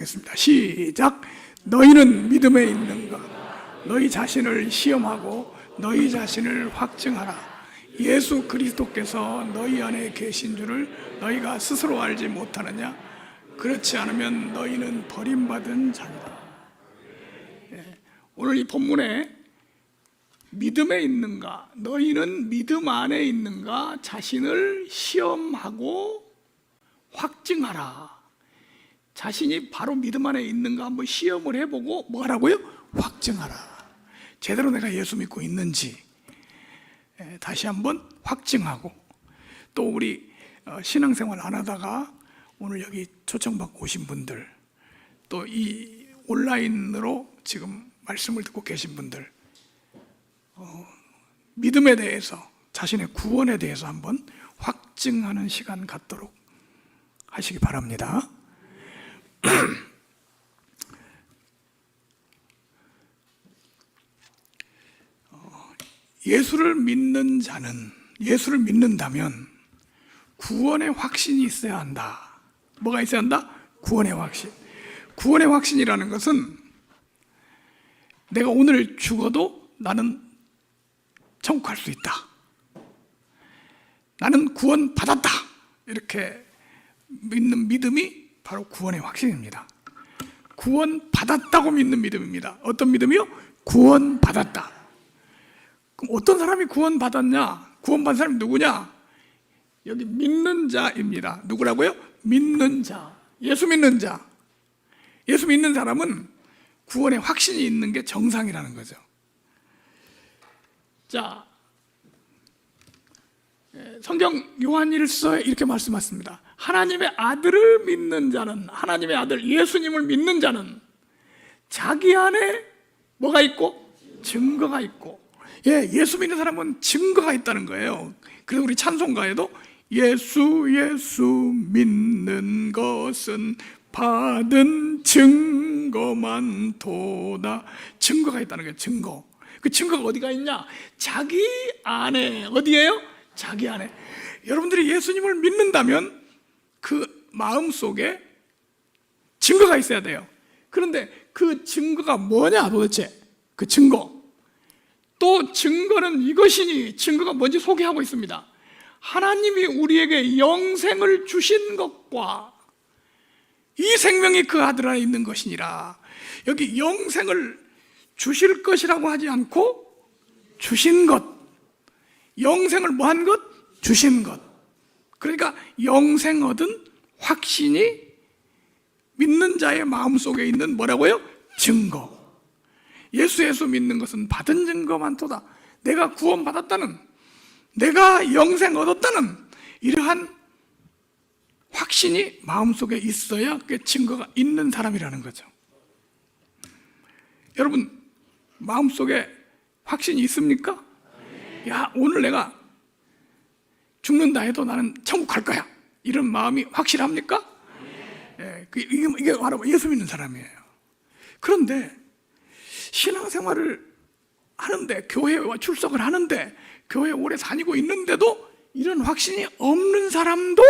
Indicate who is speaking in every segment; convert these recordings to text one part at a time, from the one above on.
Speaker 1: 하겠습니다. 시작. 너희는 믿음에 있는가? 너희 자신을 시험하고 너희 자신을 확증하라. 예수 그리스도께서 너희 안에 계신 줄을 너희가 스스로 알지 못하느냐? 그렇지 않으면 너희는 버림받은 자니라. 오늘 이 본문에 믿음에 있는가? 너희는 믿음 안에 있는가? 자신을 시험하고 확증하라. 자신이 바로 믿음 안에 있는가 한번 시험을 해보고 뭐 하라고요? 확증하라. 제대로 내가 예수 믿고 있는지 다시 한번 확증하고, 또 우리 신앙생활 안 하다가 오늘 여기 초청받고 오신 분들, 또 이 온라인으로 지금 말씀을 듣고 계신 분들, 믿음에 대해서, 자신의 구원에 대해서 한번 확증하는 시간 갖도록 하시기 바랍니다. 예수를 믿는 자는, 예수를 믿는다면 구원의 확신이 있어야 한다. 뭐가 있어야 한다? 구원의 확신. 구원의 확신이라는 것은 내가 오늘 죽어도 나는 천국 갈 수 있다, 나는 구원 받았다, 이렇게 믿는 믿음이 바로 구원의 확신입니다. 구원 받았다고 믿는 믿음입니다. 어떤 믿음이요? 구원 받았다. 그럼 어떤 사람이 구원 받았냐? 구원 받은 사람이 누구냐? 여기 믿는 자입니다. 누구라고요? 믿는 자. 예수 믿는 자. 예수 믿는 사람은 구원의 확신이 있는 게 정상이라는 거죠. 자, 성경 요한일서에 이렇게 말씀하십니다. 하나님의 아들을 믿는 자는, 하나님의 아들 예수님을 믿는 자는 자기 안에 뭐가 있고? 증거가 있고. 예수 믿는 사람은 증거가 있다는 거예요. 그래서 우리 찬송가에도 예수 믿는 것은 받은 증거만 도다. 증거가 있다는 거예요. 증거. 그 증거가 어디가 있냐? 자기 안에. 어디예요? 자기 안에. 여러분들이 예수님을 믿는다면 그 마음 속에 증거가 있어야 돼요. 그런데 그 증거가 뭐냐 도대체? 그 증거. 또 증거는 이것이니, 증거가 뭔지 소개하고 있습니다. 하나님이 우리에게 영생을 주신 것과 이 생명이 그 아들 안에 있는 것이니라. 여기 영생을 주실 것이라고 하지 않고 주신 것. 영생을 뭐 한 것? 주신 것. 그러니까 영생 얻은 확신이 믿는 자의 마음속에 있는 뭐라고요? 증거. 예수 믿는 것은 받은 증거만도다. 내가 구원받았다는, 내가 영생 얻었다는 이러한 확신이 마음속에 있어야 그 증거가 있는 사람이라는 거죠. 여러분, 마음속에 확신이 있습니까? 야, 오늘 내가 죽는다 해도 나는 천국 갈 거야, 이런 마음이 확실합니까? 이게 바로 예수 믿는 사람이에요. 그런데 신앙생활을 하는데, 교회에 출석을 하는데, 교회에 오래 다니고 있는데도 이런 확신이 없는 사람도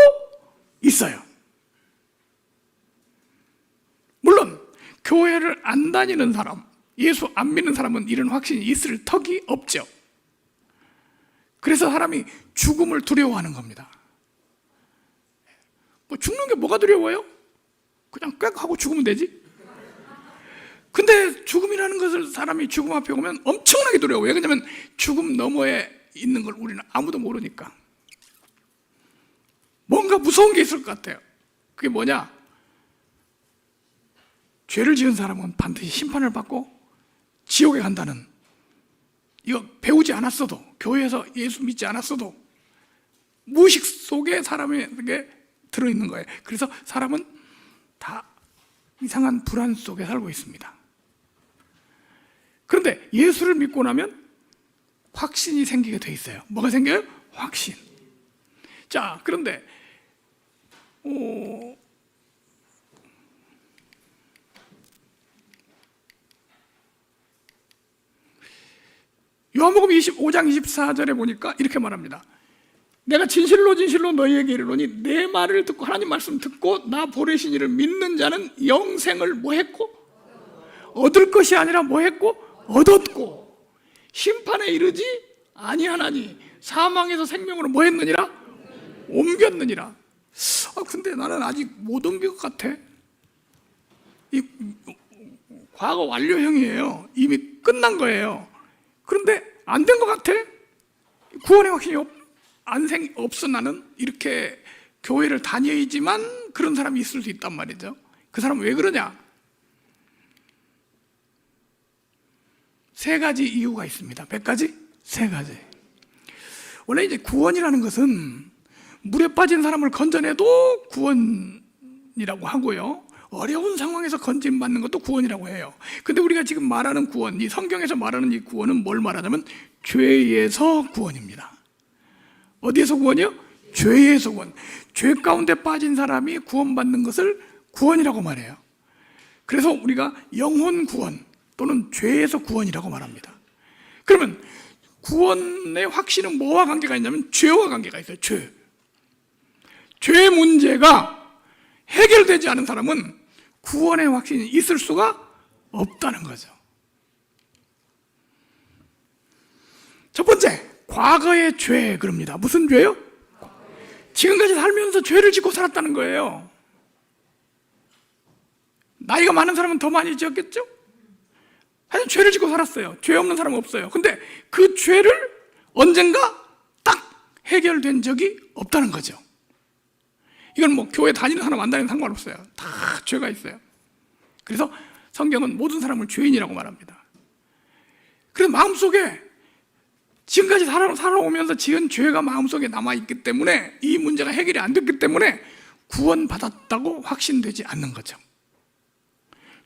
Speaker 1: 있어요. 물론 교회를 안 다니는 사람, 예수 안 믿는 사람은 이런 확신이 있을 턱이 없죠. 그래서 사람이 죽음을 두려워하는 겁니다. 뭐 죽는 게 뭐가 두려워요? 그냥 꽥 하고 죽으면 되지. 근데 죽음이라는 것을 사람이 죽음 앞에 오면 엄청나게 두려워요. 왜냐하면 죽음 너머에 있는 걸 우리는 아무도 모르니까. 뭔가 무서운 게 있을 것 같아요. 그게 뭐냐? 죄를 지은 사람은 반드시 심판을 받고 지옥에 간다는, 이거 배우지 않았어도, 교회에서 예수 믿지 않았어도 무의식 속에 사람에게 들어있는 거예요. 그래서 사람은 다 이상한 불안 속에 살고 있습니다. 그런데 예수를 믿고 나면 확신이 생기게 돼 있어요. 뭐가 생겨요? 확신. 자, 그런데 요한복음 25장 24절에 보니까 이렇게 말합니다. 내가 진실로 진실로 너희에게 이르노니 내 말을 듣고 하나님 말씀 듣고 나 보내신 이를 믿는 자는 영생을 뭐 했고? 얻을 것이 아니라 뭐 했고? 얻었고 심판에 이르지 아니하나니 사망에서 생명으로 뭐 했느니라? 옮겼느니라. 근데 나는 아직 못 옮긴 것 같아. 이 과거 완료형이에요. 이미 끝난 거예요. 그런데 안 된 것 같아. 구원의 확신이 없어. 나는 이렇게 교회를 다녀야지만 그런 사람이 있을 수 있단 말이죠. 그 사람은 왜 그러냐? 세 가지 이유가 있습니다. 몇 가지? 세 가지. 원래 이제 구원이라는 것은 물에 빠진 사람을 건져내도 구원이라고 하고요, 어려운 상황에서 건짐받는 것도 구원이라고 해요. 근데 우리가 지금 말하는 구원, 이 성경에서 말하는 이 구원은 뭘 말하냐면 죄에서 구원입니다. 어디에서 구원이요? 죄에서 구원. 죄 가운데 빠진 사람이 구원받는 것을 구원이라고 말해요. 그래서 우리가 영혼 구원 또는 죄에서 구원이라고 말합니다. 그러면 구원의 확신은 뭐와 관계가 있냐면 죄와 관계가 있어요. 죄 문제가 해결되지 않은 사람은 구원의 확신이 있을 수가 없다는 거죠. 첫 번째, 과거의 죄 그럽니다. 무슨 죄요? 지금까지 살면서 죄를 짓고 살았다는 거예요. 나이가 많은 사람은 더 많이 지었겠죠? 하여튼 죄를 짓고 살았어요. 죄 없는 사람은 없어요. 근데 그 죄를 언젠가 딱 해결된 적이 없다는 거죠. 이건 뭐 교회 다니는 사람 안 다니는 상관없어요. 다 죄가 있어요. 그래서 성경은 모든 사람을 죄인이라고 말합니다. 그래서 마음속에 지금까지 살아오면서 지은 죄가 마음속에 남아있기 때문에 이 문제가 해결이 안 됐기 때문에 구원받았다고 확신되지 않는 거죠.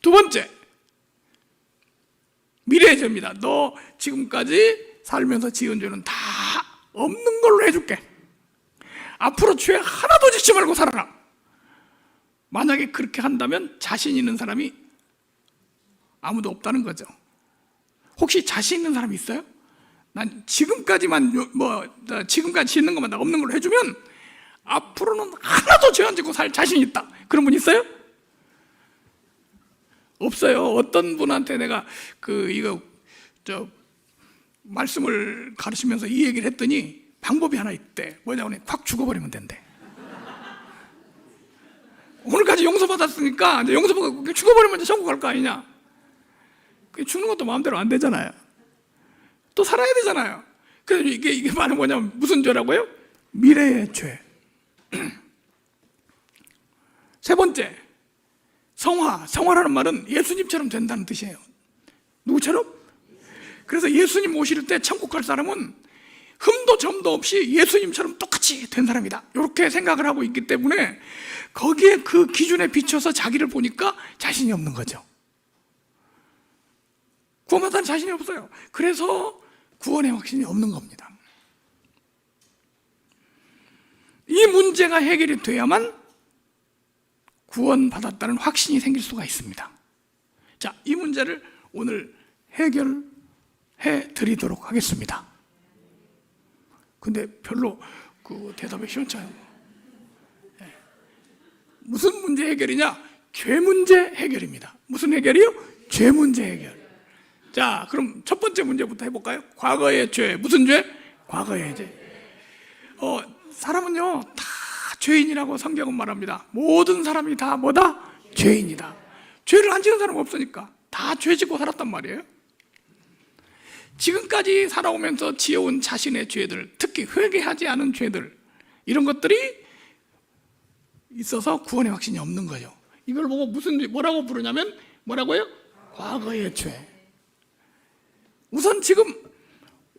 Speaker 1: 두 번째, 미래의 죄입니다. 너 지금까지 살면서 지은 죄는 다 없는 걸로 해줄게. 앞으로 죄 하나도 짓지 말고 살아라. 만약에 그렇게 한다면 자신 있는 사람이 아무도 없다는 거죠. 혹시 자신 있는 사람이 있어요? 난 지금까지만 지금까지 짓는 것만 다 없는 걸로 해주면 앞으로는 하나도 죄 안 짓고 살 자신이 있다. 그런 분 있어요? 없어요. 어떤 분한테 내가 말씀을 가르치면서 이 얘기를 했더니 방법이 하나 있대. 뭐냐고 하니 확 죽어버리면 된대. 오늘까지 용서받았으니까 이제 용서받고 죽어버리면 이제 천국 갈 거 아니냐. 죽는 것도 마음대로 안 되잖아요. 또 살아야 되잖아요. 그래서 이게 말은 뭐냐면 무슨 죄라고요? 미래의 죄. 세 번째, 성화라는 말은 예수님처럼 된다는 뜻이에요. 누구처럼? 그래서 예수님 오실 때 천국 갈 사람은 흠도 점도 없이 예수님처럼 똑같이 된 사람이다, 이렇게 생각을 하고 있기 때문에 거기에 그 기준에 비춰서 자기를 보니까 자신이 없는 거죠. 구원받다는 자신이 없어요. 그래서 구원의 확신이 없는 겁니다. 이 문제가 해결이 돼야만 구원받았다는 확신이 생길 수가 있습니다. 자, 이 문제를 오늘 해결해 드리도록 하겠습니다. 근데 별로 대답이 시원치 않아요. 무슨 문제 해결이냐? 죄 문제 해결입니다. 무슨 해결이요? 죄 문제 해결. 자, 그럼 첫 번째 문제부터 해볼까요? 과거의 죄. 무슨 죄? 과거의 죄. 사람은요, 다 죄인이라고 성경은 말합니다. 모든 사람이 다 뭐다? 죄인이다. 죄를 안 지은 사람은 없으니까 다 죄 짓고 살았단 말이에요. 지금까지 살아오면서 지어온 자신의 죄들, 특히 회개하지 않은 죄들, 이런 것들이 있어서 구원의 확신이 없는 거죠. 이걸 보고 뭐라고 부르냐면 뭐라고요? 과거의 죄. 우선 지금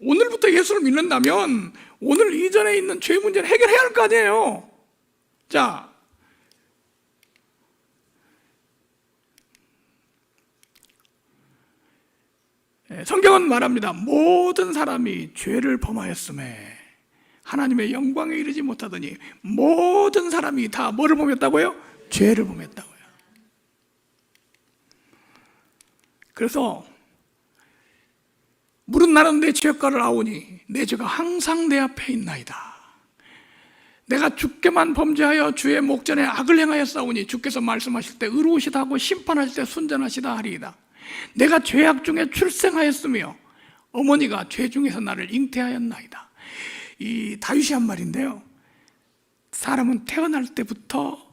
Speaker 1: 오늘부터 예수를 믿는다면 오늘 이전에 있는 죄 문제를 해결해야 할 거 아니에요. 자, 성경은 말합니다. 모든 사람이 죄를 범하였음에 하나님의 영광에 이르지 못하더니 모든 사람이 다 뭐를 범했다고요? 죄를 범했다고요. 그래서 물은 나는 내 죄가를 아오니 내 죄가 항상 내 앞에 있나이다. 내가 주께만 범죄하여 주의 목전에 악을 행하였사오니 주께서 말씀하실 때 의로우시다 하고 심판하실 때 순전하시다 하리이다. 내가 죄악 중에 출생하였으며 어머니가 죄 중에서 나를 잉태하였나이다. 이 다윗이 한 말인데요, 사람은 태어날 때부터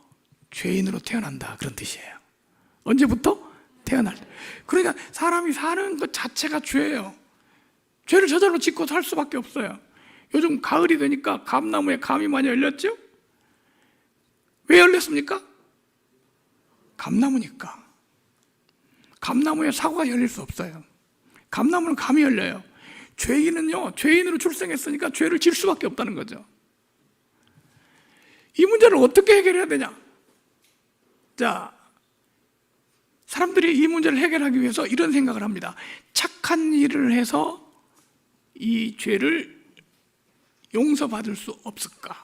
Speaker 1: 죄인으로 태어난다, 그런 뜻이에요. 언제부터? 태어날 때. 그러니까 사람이 사는 것 자체가 죄예요. 죄를 저절로 짓고 살 수밖에 없어요. 요즘 가을이 되니까 감나무에 감이 많이 열렸죠? 왜 열렸습니까? 감나무니까. 감나무에 사과가 열릴 수 없어요. 감나무는 감이 열려요. 죄인은요, 죄인으로 출생했으니까 죄를 질 수밖에 없다는 거죠. 이 문제를 어떻게 해결해야 되냐? 자, 사람들이 이 문제를 해결하기 위해서 이런 생각을 합니다. 착한 일을 해서 이 죄를 용서받을 수 없을까?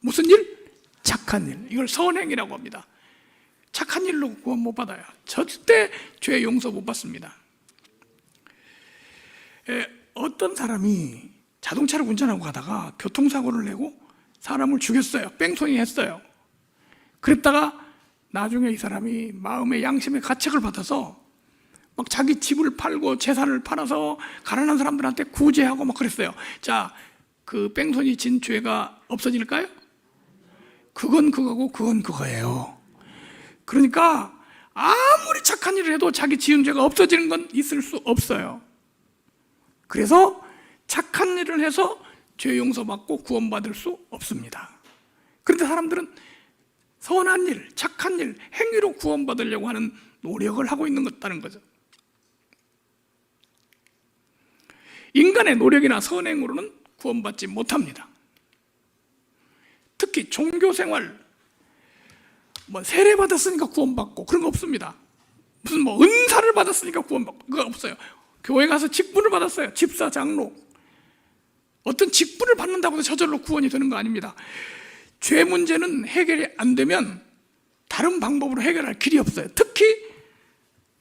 Speaker 1: 무슨 일? 착한 일. 이걸 선행이라고 합니다. 착한 일로 구원 못 받아요. 절대 죄 용서 못 받습니다. 어떤 사람이 자동차를 운전하고 가다가 교통사고를 내고 사람을 죽였어요. 뺑소니 했어요. 그랬다가 나중에 이 사람이 마음의 양심의 가책을 받아서 막 자기 집을 팔고 재산을 팔아서 가난한 사람들한테 구제하고 막 그랬어요. 자, 그 뺑소니 진 죄가 없어질까요? 그건 그거고 그건 그거예요. 그러니까 아무리 착한 일을 해도 자기 지은 죄가 없어지는 건 있을 수 없어요. 그래서 착한 일을 해서 죄 용서받고 구원받을 수 없습니다. 그런데 사람들은 선한 일, 착한 일, 행위로 구원받으려고 하는 노력을 하고 있는 것다는 거죠. 인간의 노력이나 선행으로는 구원받지 못합니다. 특히 종교생활, 세례 받았으니까 구원받고 그런 거 없습니다. 무슨 은사를 받았으니까 구원받고 그거 없어요. 교회 가서 직분을 받았어요. 집사, 장로. 어떤 직분을 받는다고 해서 저절로 구원이 되는 거 아닙니다. 죄 문제는 해결이 안 되면 다른 방법으로 해결할 길이 없어요. 특히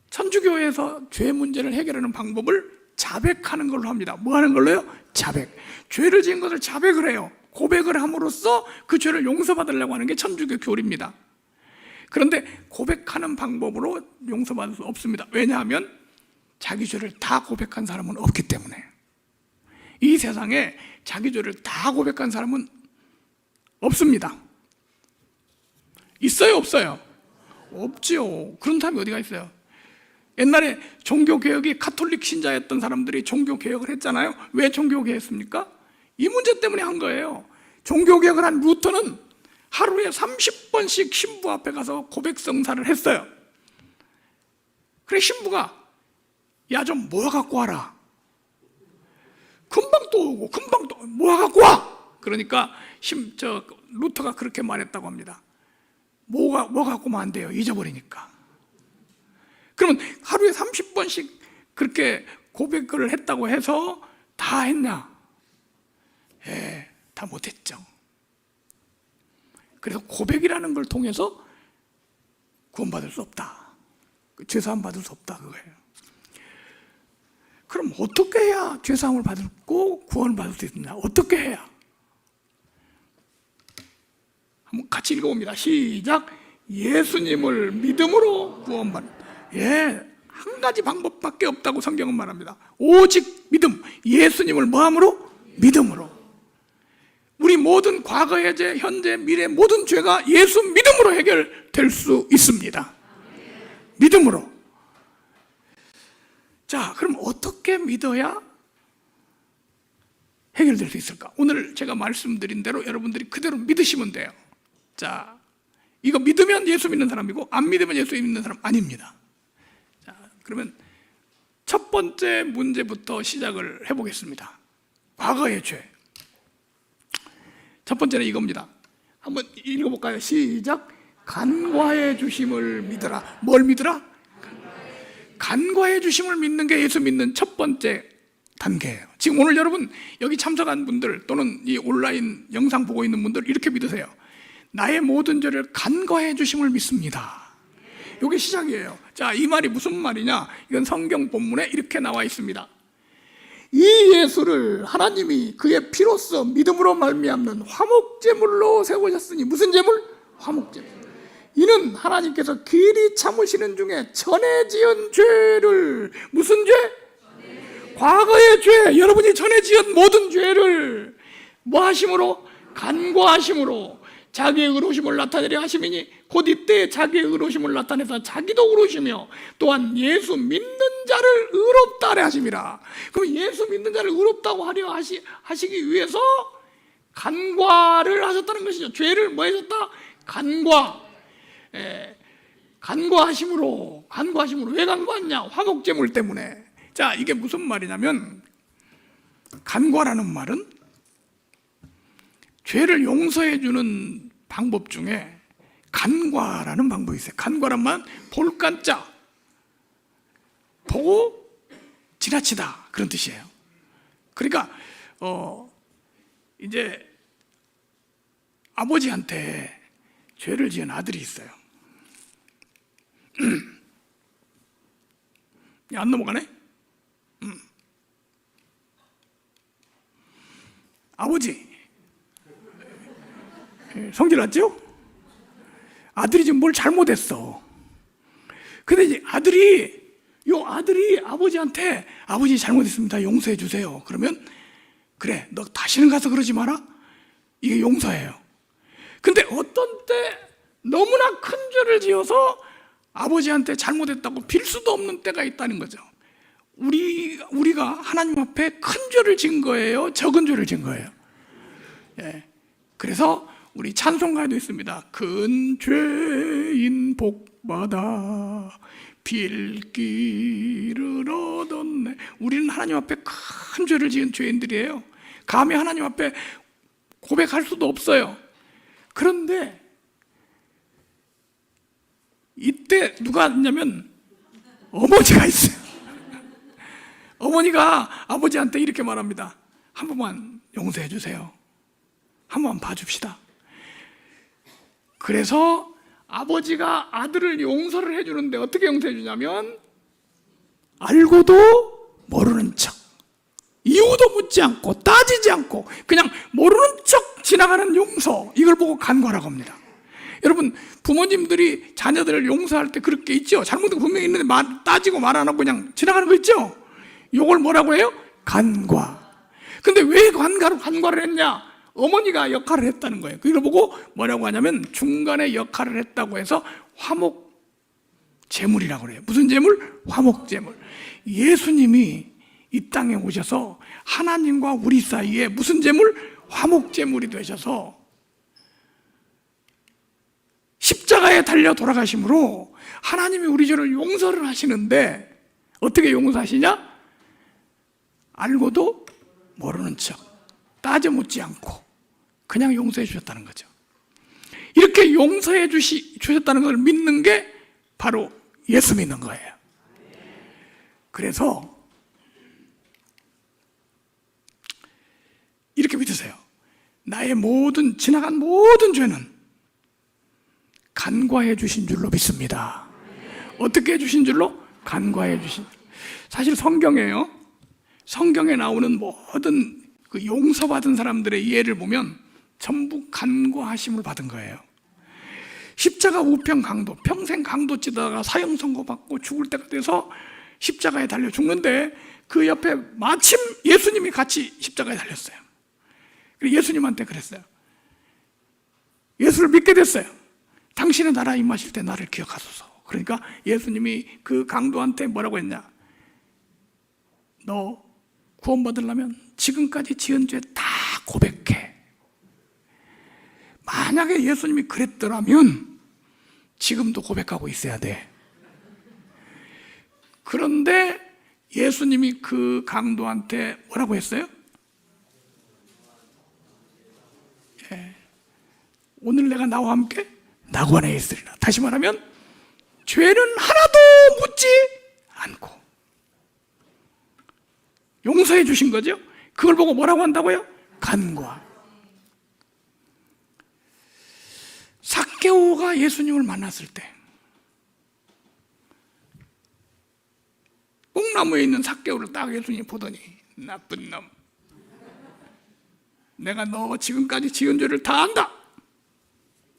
Speaker 1: 천주교에서 죄 문제를 해결하는 방법을 자백하는 걸로 합니다. 뭐 하는 걸로요? 자백. 죄를 지은 것을 자백을 해요. 고백을 함으로써 그 죄를 용서받으려고 하는 게 천주교 교리입니다. 그런데 고백하는 방법으로 용서받을 수 없습니다. 왜냐하면 자기 죄를 다 고백한 사람은 없기 때문에. 이 세상에 자기 죄를 다 고백한 사람은 없습니다. 있어요? 없어요? 없지요. 그런 사람이 어디가 있어요? 옛날에 종교개혁이 카톨릭 신자였던 사람들이 종교개혁을 했잖아요. 왜 종교개혁했습니까? 이 문제 때문에 한 거예요. 종교개혁을 한 루터는 하루에 30번씩 신부 앞에 가서 고백성사를 했어요. 그래 신부가 야 좀 모아 갖고 와라. 금방 또 오고 금방 또 모아 갖고 와. 그러니까 루터가 그렇게 말했다고 합니다. 뭐 갖고 오면 안 돼요. 잊어버리니까. 그러면 하루에 30번씩 그렇게 고백을 했다고 해서 다 했냐? 다 못했죠. 그래서 고백이라는 걸 통해서 구원받을 수 없다. 죄사함 받을 수 없다 그거예요. 그럼 어떻게 해야 죄사함을 받고 구원을 받을 수 있느냐? 어떻게 해야? 한번 같이 읽어봅니다. 시작. 예수님을 믿음으로 구원받는. 한 가지 방법밖에 없다고 성경은 말합니다. 오직 믿음. 예수님을 뭐함으로? 믿음으로. 우리 모든 과거의 죄, 현재, 미래 모든 죄가 예수 믿음으로 해결될 수 있습니다. 믿음으로. 자, 그럼 어떻게 믿어야 해결될 수 있을까? 오늘 제가 말씀드린 대로 여러분들이 그대로 믿으시면 돼요. 자, 이거 믿으면 예수 믿는 사람이고 안 믿으면 예수 믿는 사람 아닙니다. 자, 그러면 첫 번째 문제부터 시작을 해보겠습니다. 과거의 죄. 첫 번째는 이겁니다. 한번 읽어볼까요? 시작. 간과해 주심을 믿어라. 뭘 믿으라? 간과해 주심을 믿는 게 예수 믿는 첫 번째 단계예요. 지금 오늘 여러분 여기 참석한 분들 또는 이 온라인 영상 보고 있는 분들 이렇게 믿으세요. 나의 모든 죄를 간과해 주심을 믿습니다. 이게 시작이에요. 자, 이 말이 무슨 말이냐? 이건 성경 본문에 이렇게 나와 있습니다. 이 예수를 하나님이 그의 피로써 믿음으로 말미암는 화목제물로 세우셨으니 무슨 제물? 화목제물. 이는 하나님께서 길이 참으시는 중에 전에 지은 죄를, 무슨 죄? 과거의 죄, 여러분이 전에 지은 모든 죄를 뭐 하심으로? 간과하심으로 자기의 의로우심을 나타내려 하심이니 곧 이때 자기의 의로우심을 나타내서 자기도 의로우시며 또한 예수 믿는 자를 의롭다 하려 하심이라. 그럼 예수 믿는 자를 의롭다고 하려 하시기 위해서 간과를 하셨다는 것이죠. 죄를 뭐 하셨다? 간과하심으로. 왜 간과했냐? 화목제물 때문에. 자, 이게 무슨 말이냐면, 간과라는 말은 죄를 용서해 주는 방법 중에 간과라는 방법이 있어요. 간과란 말은 볼간자, 보고 지나치다, 그런 뜻이에요. 그러니까 이제 아버지한테 죄를 지은 아들이 있어요. 안 넘어가네? 아버지 성질 났죠? 아들이 지금 뭘 잘못했어. 근데 이제 아들이 아버지한테 아버지 잘못했습니다, 용서해 주세요. 그러면 그래, 너 다시는 가서 그러지 마라. 이게 용서예요. 근데 어떤 때 너무나 큰 죄를 지어서 아버지한테 잘못했다고 빌 수도 없는 때가 있다는 거죠. 우리가 하나님 앞에 큰 죄를 지은 거예요, 적은 죄를 지은 거예요? 예. 그래서 우리 찬송가에도 있습니다. 큰 죄인 복받아 빌기를 얻었네. 우리는 하나님 앞에 큰 죄를 지은 죄인들이에요. 감히 하나님 앞에 고백할 수도 없어요. 그런데 이때 누가 있냐면 어머니가 있어요. 어머니가 아버지한테 이렇게 말합니다. 한 번만 용서해 주세요. 한 번만 봐줍시다. 그래서 아버지가 아들을 용서를 해주는데 어떻게 용서해 주냐면 알고도 모르는 척, 이유도 묻지 않고 따지지 않고 그냥 모르는 척 지나가는 용서, 이걸 보고 간과라고 합니다. 여러분, 부모님들이 자녀들을 용서할 때 그렇게 있죠? 잘못된 거 분명히 있는데 따지고 말 안 하고 그냥 지나가는 거 있죠? 이걸 뭐라고 해요? 간과. 근데 왜 간과를 했냐? 어머니가 역할을 했다는 거예요. 이걸 보고 뭐라고 하냐면 중간에 역할을 했다고 해서 화목제물이라고 그래요. 무슨 제물? 화목제물. 예수님이 이 땅에 오셔서 하나님과 우리 사이에 무슨 제물? 화목제물이 되셔서 십자가에 달려 돌아가심으로 하나님이 우리 죄를 용서를 하시는데 어떻게 용서하시냐? 알고도 모르는 척, 따져 묻지 않고 그냥 용서해 주셨다는 거죠. 이렇게 용서해 주셨다는 걸 믿는 게 바로 예수 믿는 거예요. 그래서 이렇게 믿으세요. 나의 지나간 모든 죄는 간과해 주신 줄로 믿습니다. 어떻게 해 주신 줄로? 간과해 주신 줄. 사실 성경에 나오는 모든 그 용서받은 사람들의 예를 보면 전부 간과하심을 받은 거예요. 십자가 우편 강도, 평생 강도 찌다가 사형 선고받고 죽을 때가 돼서 십자가에 달려 죽는데 그 옆에 마침 예수님이 같이 십자가에 달렸어요. 그래서 예수님한테 그랬어요. 예수를 믿게 됐어요. 당신의 나라 임하실 때 나를 기억하소서. 그러니까 예수님이 그 강도한테 뭐라고 했냐? 너 구원받으려면 지금까지 지은 죄 다 고백해. 만약에 예수님이 그랬더라면 지금도 고백하고 있어야 돼. 그런데 예수님이 그 강도한테 뭐라고 했어요? 오늘 내가 나와 함께 낙원에 있으리라. 다시 말하면 죄는 하나도 묻지 않고 용서해 주신 거죠. 그걸 보고 뭐라고 한다고요? 간과. 삭개오가 예수님을 만났을 때 뽕나무에 있는 삭개오를 딱 예수님이 보더니 나쁜 놈, 내가 너 지금까지 지은 죄를 다 안다,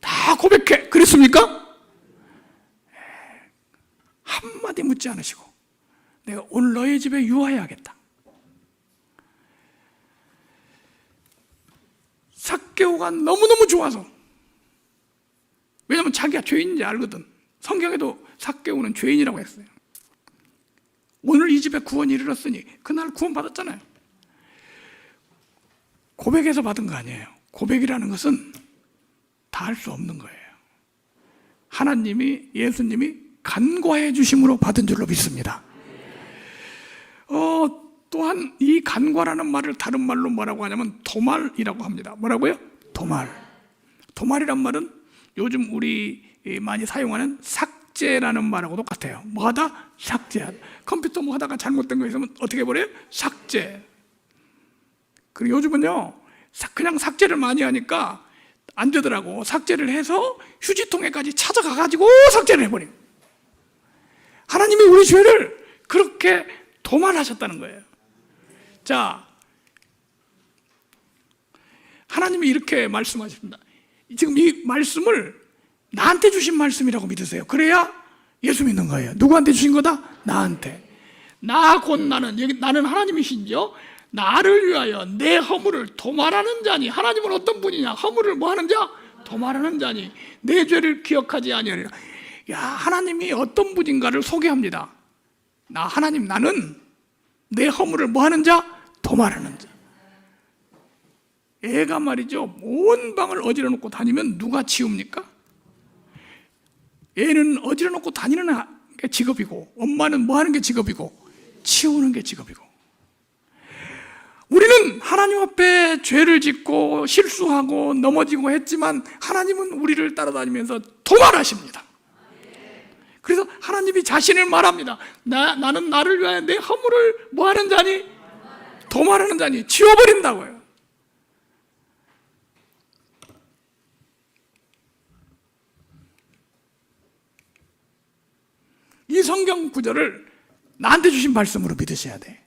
Speaker 1: 다 고백해. 그랬습니까? 한마디 묻지 않으시고 내가 오늘 너의 집에 유하여야겠다. 삭개오가 너무너무 좋아서, 왜냐하면 자기가 죄인인지 알거든. 성경에도 삭개오는 죄인이라고 했어요. 오늘 이 집에 구원이 이르렀으니 그날 구원 받았잖아요. 고백해서 받은 거 아니에요. 고백이라는 것은 다 할 수 없는 거예요. 하나님이, 예수님이 간과해 주심으로 받은 줄로 믿습니다. 또한 이 간과라는 말을 다른 말로 뭐라고 하냐면 도말이라고 합니다. 뭐라고요? 도말. 도말이란 말은 요즘 우리 많이 사용하는 삭제라는 말하고 똑같아요. 뭐 하다? 삭제하다. 컴퓨터 뭐 하다가 잘못된 거 있으면 어떻게 해버려요? 삭제. 그리고 요즘은요, 그냥 삭제를 많이 하니까 안 되더라고. 삭제를 해서 휴지통에까지 찾아가가지고 삭제를 해버려요. 하나님이 우리 죄를 그렇게 도말하셨다는 거예요. 자, 하나님이 이렇게 말씀하십니다. 지금 이 말씀을 나한테 주신 말씀이라고 믿으세요. 그래야 예수 믿는 거예요. 누구한테 주신 거다? 나한테. 나 곧 나는, 여기 나는 하나님이신지요? 나를 위하여 내 허물을 도말하는 자니. 하나님은 어떤 분이냐? 허물을 뭐 하는 자? 도말하는 자니. 내 죄를 기억하지 아니하리라. 야, 하나님이 어떤 분인가를 소개합니다. 하나님, 나는 내 허물을 뭐 하는 자? 도말하는 자. 애가 말이죠, 온 방을 어지러 놓고 다니면 누가 치웁니까? 애는 어지러 놓고 다니는 게 직업이고, 엄마는 뭐 하는 게 직업이고, 치우는 게 직업이고. 우리는 하나님 앞에 죄를 짓고 실수하고 넘어지고 했지만 하나님은 우리를 따라다니면서 도말하십니다. 그래서 하나님이 자신을 말합니다. 나는 나를 위하여 내 허물을 뭐 하는 자니? 도말하는 자니. 지워버린다고요. 이 성경 구절을 나한테 주신 말씀으로 믿으셔야 돼.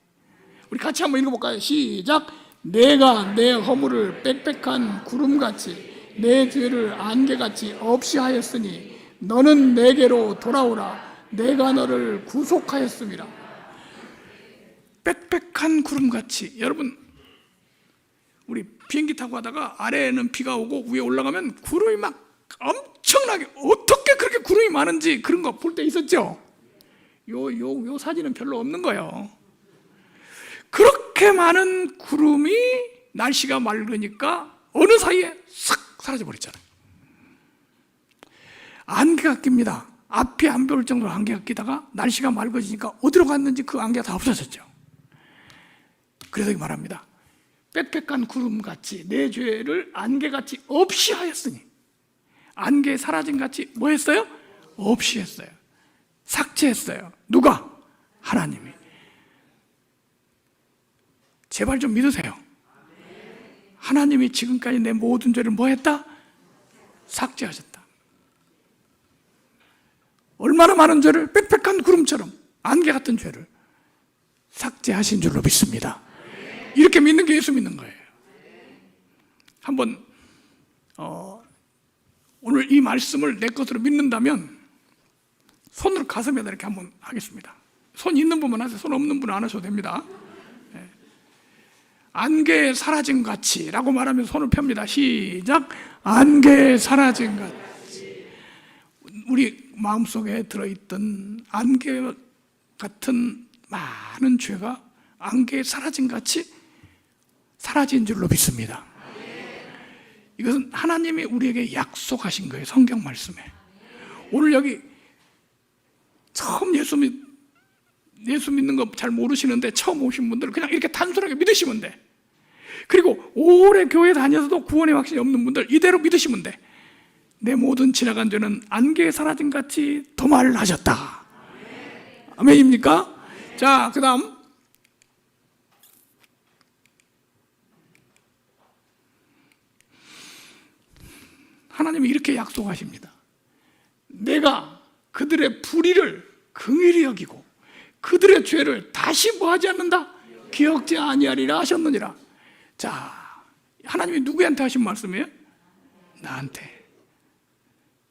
Speaker 1: 우리 같이 한번 읽어볼까요? 시작. 내가 내 허물을 빽빽한 구름같이 내 죄를 안개같이 없이 하였으니 너는 내게로 돌아오라. 내가 너를 구속하였음이라. 빽빽한 구름같이. 여러분, 우리 비행기 타고 가다가 아래에는 비가 오고 위에 올라가면 구름이 막 엄청나게, 어떻게 그렇게 구름이 많은지 그런 거 볼 때 있었죠? 요 사진은 별로 없는 거예요. 그렇게 많은 구름이 날씨가 맑으니까 어느 사이에 싹 사라져버렸잖아요. 안개가 낍니다. 앞이 안 보일 정도로 안개가 끼다가 날씨가 맑아지니까 어디로 갔는지 그 안개가 다 없어졌죠. 그래서 말합니다. 빽빽한 구름같이 내 죄를 안개같이 없이 하였으니. 안개 사라진 같이 뭐 했어요? 없이 했어요. 삭제했어요. 누가? 하나님이. 제발 좀 믿으세요. 하나님이 지금까지 내 모든 죄를 뭐 했다? 삭제하셨다. 얼마나 많은 죄를, 빽빽한 구름처럼 안개 같은 죄를 삭제하신 줄로 믿습니다. 이렇게 믿는 게 예수 믿는 거예요. 한번 오늘 이 말씀을 내 것으로 믿는다면 손으로 가슴에다 이렇게 한번 하겠습니다. 손 있는 분만 하세요. 손 없는 분은 안 하셔도 됩니다. 안개에 사라진 같이 라고 말하면 손을 펴니다. 시작. 안개에 사라진 같이. 우리 마음속에 들어있던 안개 같은 많은 죄가 안개에 사라진 같이 사라진 줄로 믿습니다. 이것은 하나님이 우리에게 약속하신 거예요. 성경 말씀에. 오늘 여기 처음 예수 믿는 거 잘 모르시는데 처음 오신 분들은 그냥 이렇게 단순하게 믿으시면 돼. 그리고 오래 교회 다녀서도 구원의 확신이 없는 분들 이대로 믿으시면 돼. 내 모든 지나간 죄는 안개에 사라진 같이 도말을 하셨다. 아멘입니까? 자, 그 다음 하나님이 이렇게 약속하십니다. 내가 그들의 불의를 긍휼히 여기고 그들의 죄를 다시 뭐 하지 않는다? 기억지 아니하리라 하셨느니라. 자, 하나님이 누구한테 하신 말씀이에요? 나한테.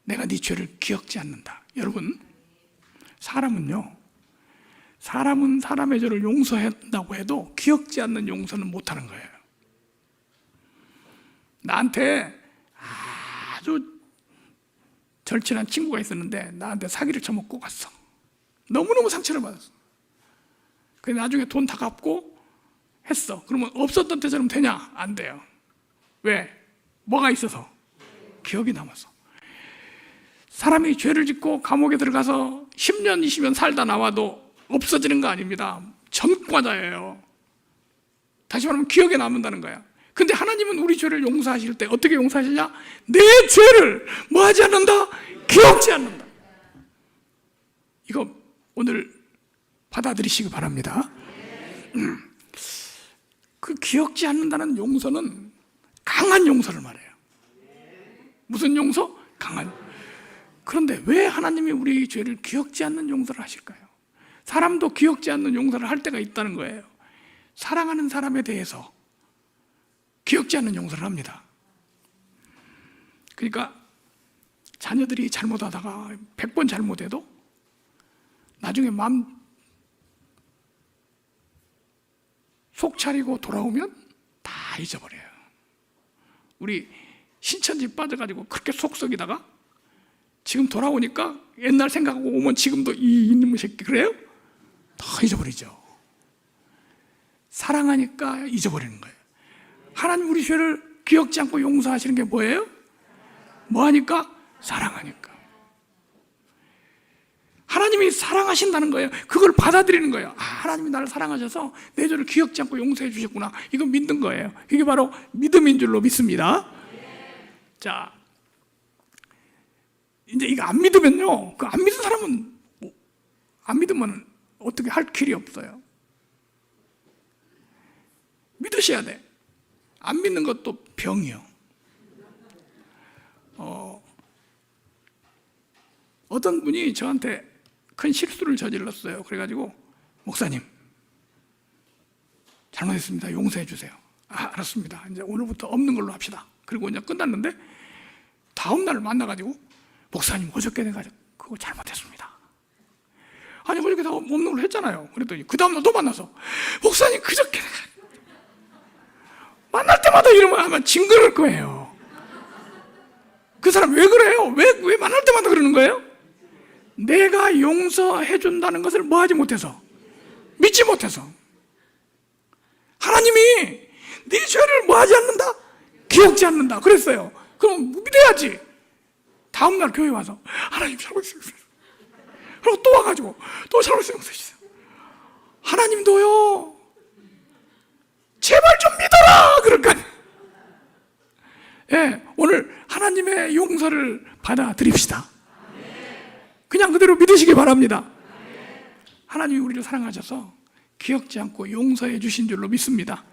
Speaker 1: 내가 네 죄를 기억지 않는다. 여러분, 사람은 사람의 죄를 용서한다고 해도 기억지 않는 용서는 못하는 거예요. 나한테 아주 절친한 친구가 있었는데 나한테 사기를 쳐먹고 갔어. 너무너무 상처를 받았어. 그래서 나중에 돈 다 갚고 했어. 그러면 없었던 때처럼 되냐? 안 돼요. 왜? 뭐가 있어서? 기억이 남았어. 사람이 죄를 짓고 감옥에 들어가서 10년, 20년 살다 나와도 없어지는 거 아닙니다. 전과자예요. 다시 말하면 기억에 남는다는 거야. 근데 하나님은 우리 죄를 용서하실 때 어떻게 용서하시냐? 내 죄를 뭐 하지 않는다? 기억지 않는다. 이거 오늘 받아들이시기 바랍니다. 그 기억지 않는다는 용서는 강한 용서를 말해요. 무슨 용서? 강한. 그런데 왜 하나님이 우리 죄를 기억지 않는 용서를 하실까요? 사람도 기억지 않는 용서를 할 때가 있다는 거예요. 사랑하는 사람에 대해서 기억지 않는 용서를 합니다. 그러니까 자녀들이 잘못하다가 100번 잘못해도 나중에 마음 속 차리고 돌아오면 다 잊어버려요. 우리 신천지 빠져가지고 그렇게 속 썩이다가 지금 돌아오니까 옛날 생각하고 오면 지금도 이 이놈의 새끼 그래요? 다 잊어버리죠. 사랑하니까 잊어버리는 거예요. 하나님 우리 죄를 기억지 않고 용서하시는 게 뭐예요? 뭐하니까? 사랑하니까. 하나님이 사랑하신다는 거예요. 그걸 받아들이는 거예요. 아, 하나님이 나를 사랑하셔서 내 죄를 기억지 않고 용서해 주셨구나. 이거 믿는 거예요. 이게 바로 믿음인 줄로 믿습니다. 자, 이제 이거 안 믿으면요, 그 안 믿은 사람은 안 믿으면 어떻게 할 길이 없어요. 믿으셔야 돼. 안 믿는 것도 병이요. 어떤 분이 저한테 큰 실수를 저질렀어요. 그래가지고 목사님 잘못했습니다. 용서해 주세요. 아, 알았습니다. 이제 오늘부터 없는 걸로 합시다. 그리고 이제 끝났는데 다음 날 만나가지고 목사님 어저께 내가 그거 잘못했습니다. 아니 어저께 다 없는 걸로 했잖아요. 그랬더니 그 다음 날 또 만나서 목사님 그저께 만날 때마다 이러면 아마 징그러울 거예요. 그 사람 왜 그래요? 왜 만날 때마다 그러는 거예요? 내가 용서해 준다는 것을 뭐 하지 못해서, 믿지 못해서. 하나님이 네 죄를 뭐 하지 않는다? 기억지 않는다 그랬어요. 그럼 믿어야지. 다음날 교회 와서 하나님 잘못했어요. 그리고 또 와가지고 또 잘못했어요. 하나님도요 제발 좀 믿어라 그럴까. 예, 오늘 하나님의 용서를 받아들입시다. 그냥 그대로 믿으시기 바랍니다. 하나님이 우리를 사랑하셔서 기억지 않고 용서해 주신 줄로 믿습니다.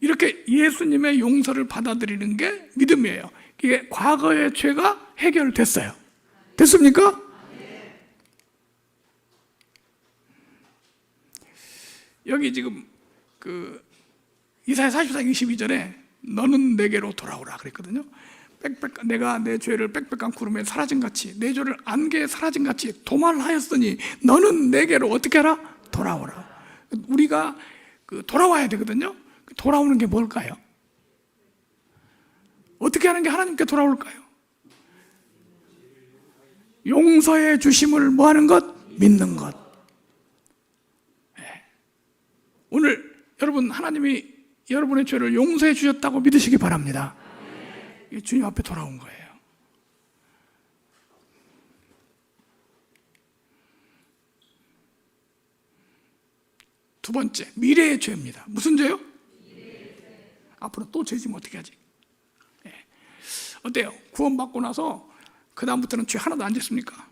Speaker 1: 이렇게 예수님의 용서를 받아들이는 게 믿음이에요. 이게 과거의 죄가 해결됐어요. 됐습니까? 여기 지금 그 이사야 44장 22절에 너는 내게로 돌아오라 그랬거든요. 내가 내 죄를 빽빽한 구름에 사라진같이 내 죄를 안개에 사라진같이 도말하였으니 너는 내게로 어떻게 하라? 돌아오라. 우리가 돌아와야 되거든요. 돌아오는 게 뭘까요? 어떻게 하는 게 하나님께 돌아올까요? 용서해 주심을 뭐 하는 것? 믿는 것. 오늘 여러분 하나님이 여러분의 죄를 용서해 주셨다고 믿으시기 바랍니다. 주님 앞에 돌아온 거예요. 두 번째, 미래의 죄입니다. 무슨 죄요? 앞으로 또 죄 지면 어떻게 하지? 어때요? 구원받고 나서 그 다음부터는 죄 하나도 안 짓습니까?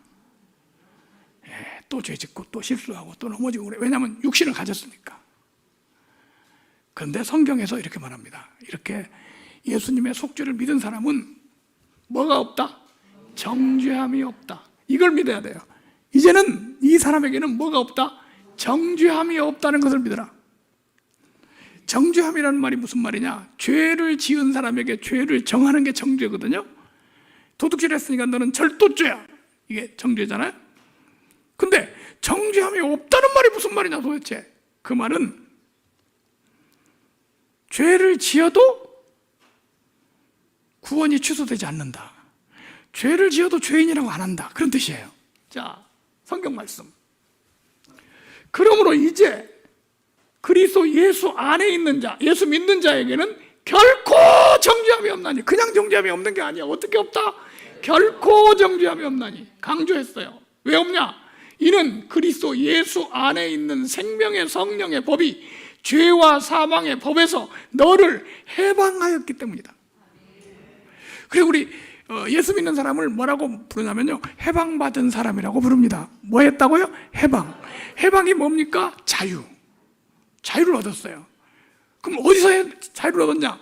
Speaker 1: 또 죄 짓고 또 실수하고 또 넘어지고 그래. 왜냐하면 육신을 가졌으니까. 그런데 성경에서 이렇게 말합니다. 이렇게 예수님의 속죄를 믿은 사람은 뭐가 없다? 정죄함이 없다. 이걸 믿어야 돼요. 이제는 이 사람에게는 뭐가 없다? 정죄함이 없다는 것을 믿어라. 정죄함이라는 말이 무슨 말이냐? 죄를 지은 사람에게 죄를 정하는 게 정죄거든요. 도둑질 했으니까 너는 절도죄야. 이게 정죄잖아요. 근데 정죄함이 없다는 말이 무슨 말이냐 도대체? 그 말은 죄를 지어도 구원이 취소되지 않는다. 죄를 지어도 죄인이라고 안 한다. 그런 뜻이에요. 자, 성경 말씀. 그러므로 이제 그리스도 예수 안에 있는 자, 예수 믿는 자에게는 결코 정죄함이 없나니. 그냥 정죄함이 없는 게 아니야. 어떻게 없다? 결코 정죄함이 없나니. 강조했어요. 왜 없냐? 이는 그리스도 예수 안에 있는 생명의 성령의 법이 죄와 사망의 법에서 너를 해방하였기 때문이다. 그리고 우리 예수 믿는 사람을 뭐라고 부르냐면요, 해방받은 사람이라고 부릅니다. 뭐 했다고요? 해방. 해방이 뭡니까? 자유. 자유를 얻었어요. 그럼 어디서 자유를 얻었냐?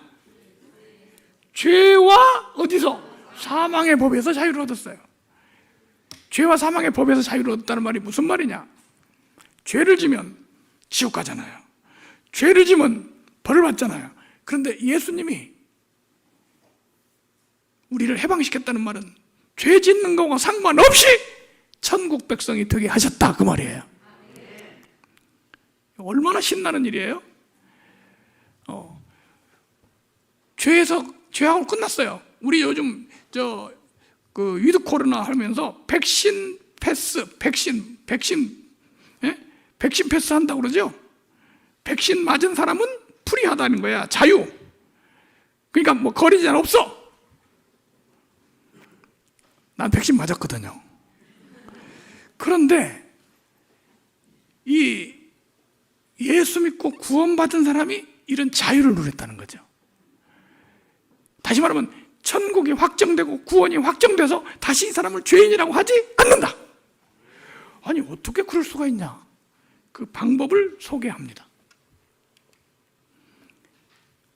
Speaker 1: 죄와 어디서? 사망의 법에서 자유를 얻었어요. 죄와 사망의 법에서 자유를 얻었다는 말이 무슨 말이냐? 죄를 지면 지옥 가잖아요. 죄를 지면 벌을 받잖아요. 그런데 예수님이 우리를 해방시켰다는 말은 죄 짓는 것과 상관없이 천국 백성이 되게 하셨다, 그 말이에요. 얼마나 신나는 일이에요? 죄하고 끝났어요. 우리 요즘 위드 코로나 하면서 백신 패스 한다고 그러죠? 백신 맞은 사람은 프리하다는 거야. 자유. 그러니까 뭐 거리 제한 없어. 난 백신 맞았거든요. 그런데 이 예수 믿고 구원받은 사람이 이런 자유를 누렸다는 거죠. 다시 말하면 천국이 확정되고 구원이 확정돼서 다시 이 사람을 죄인이라고 하지 않는다. 아니, 어떻게 그럴 수가 있냐? 그 방법을 소개합니다.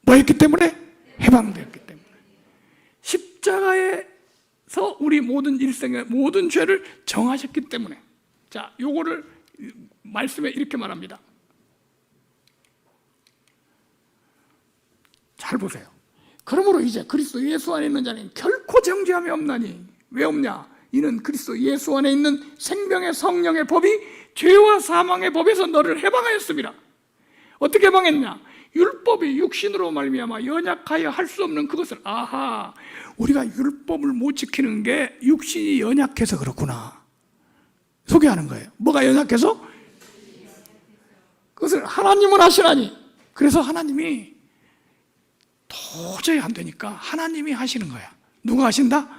Speaker 1: 뭐 했기 때문에? 해방되었기 때문에. 십자가에서 우리 모든 일생의 모든 죄를 정하셨기 때문에. 자, 요거를 말씀에 이렇게 말합니다. 잘 보세요. 그러므로 이제 그리스도 예수 안에 있는 자는 결코 정죄함이 없나니. 왜 없냐? 이는 그리스도 예수 안에 있는 생명의 성령의 법이 죄와 사망의 법에서 너를 해방하였습니다. 어떻게 해방했냐? 율법이 육신으로 말미암아 연약하여 할 수 없는 그것을, 아하, 우리가 율법을 못 지키는 게 육신이 연약해서 그렇구나 소개하는 거예요. 뭐가 연약해서? 그것을 하나님은 하시나니. 그래서 하나님이 도저히 안 되니까 하나님이 하시는 거야. 누가 하신다?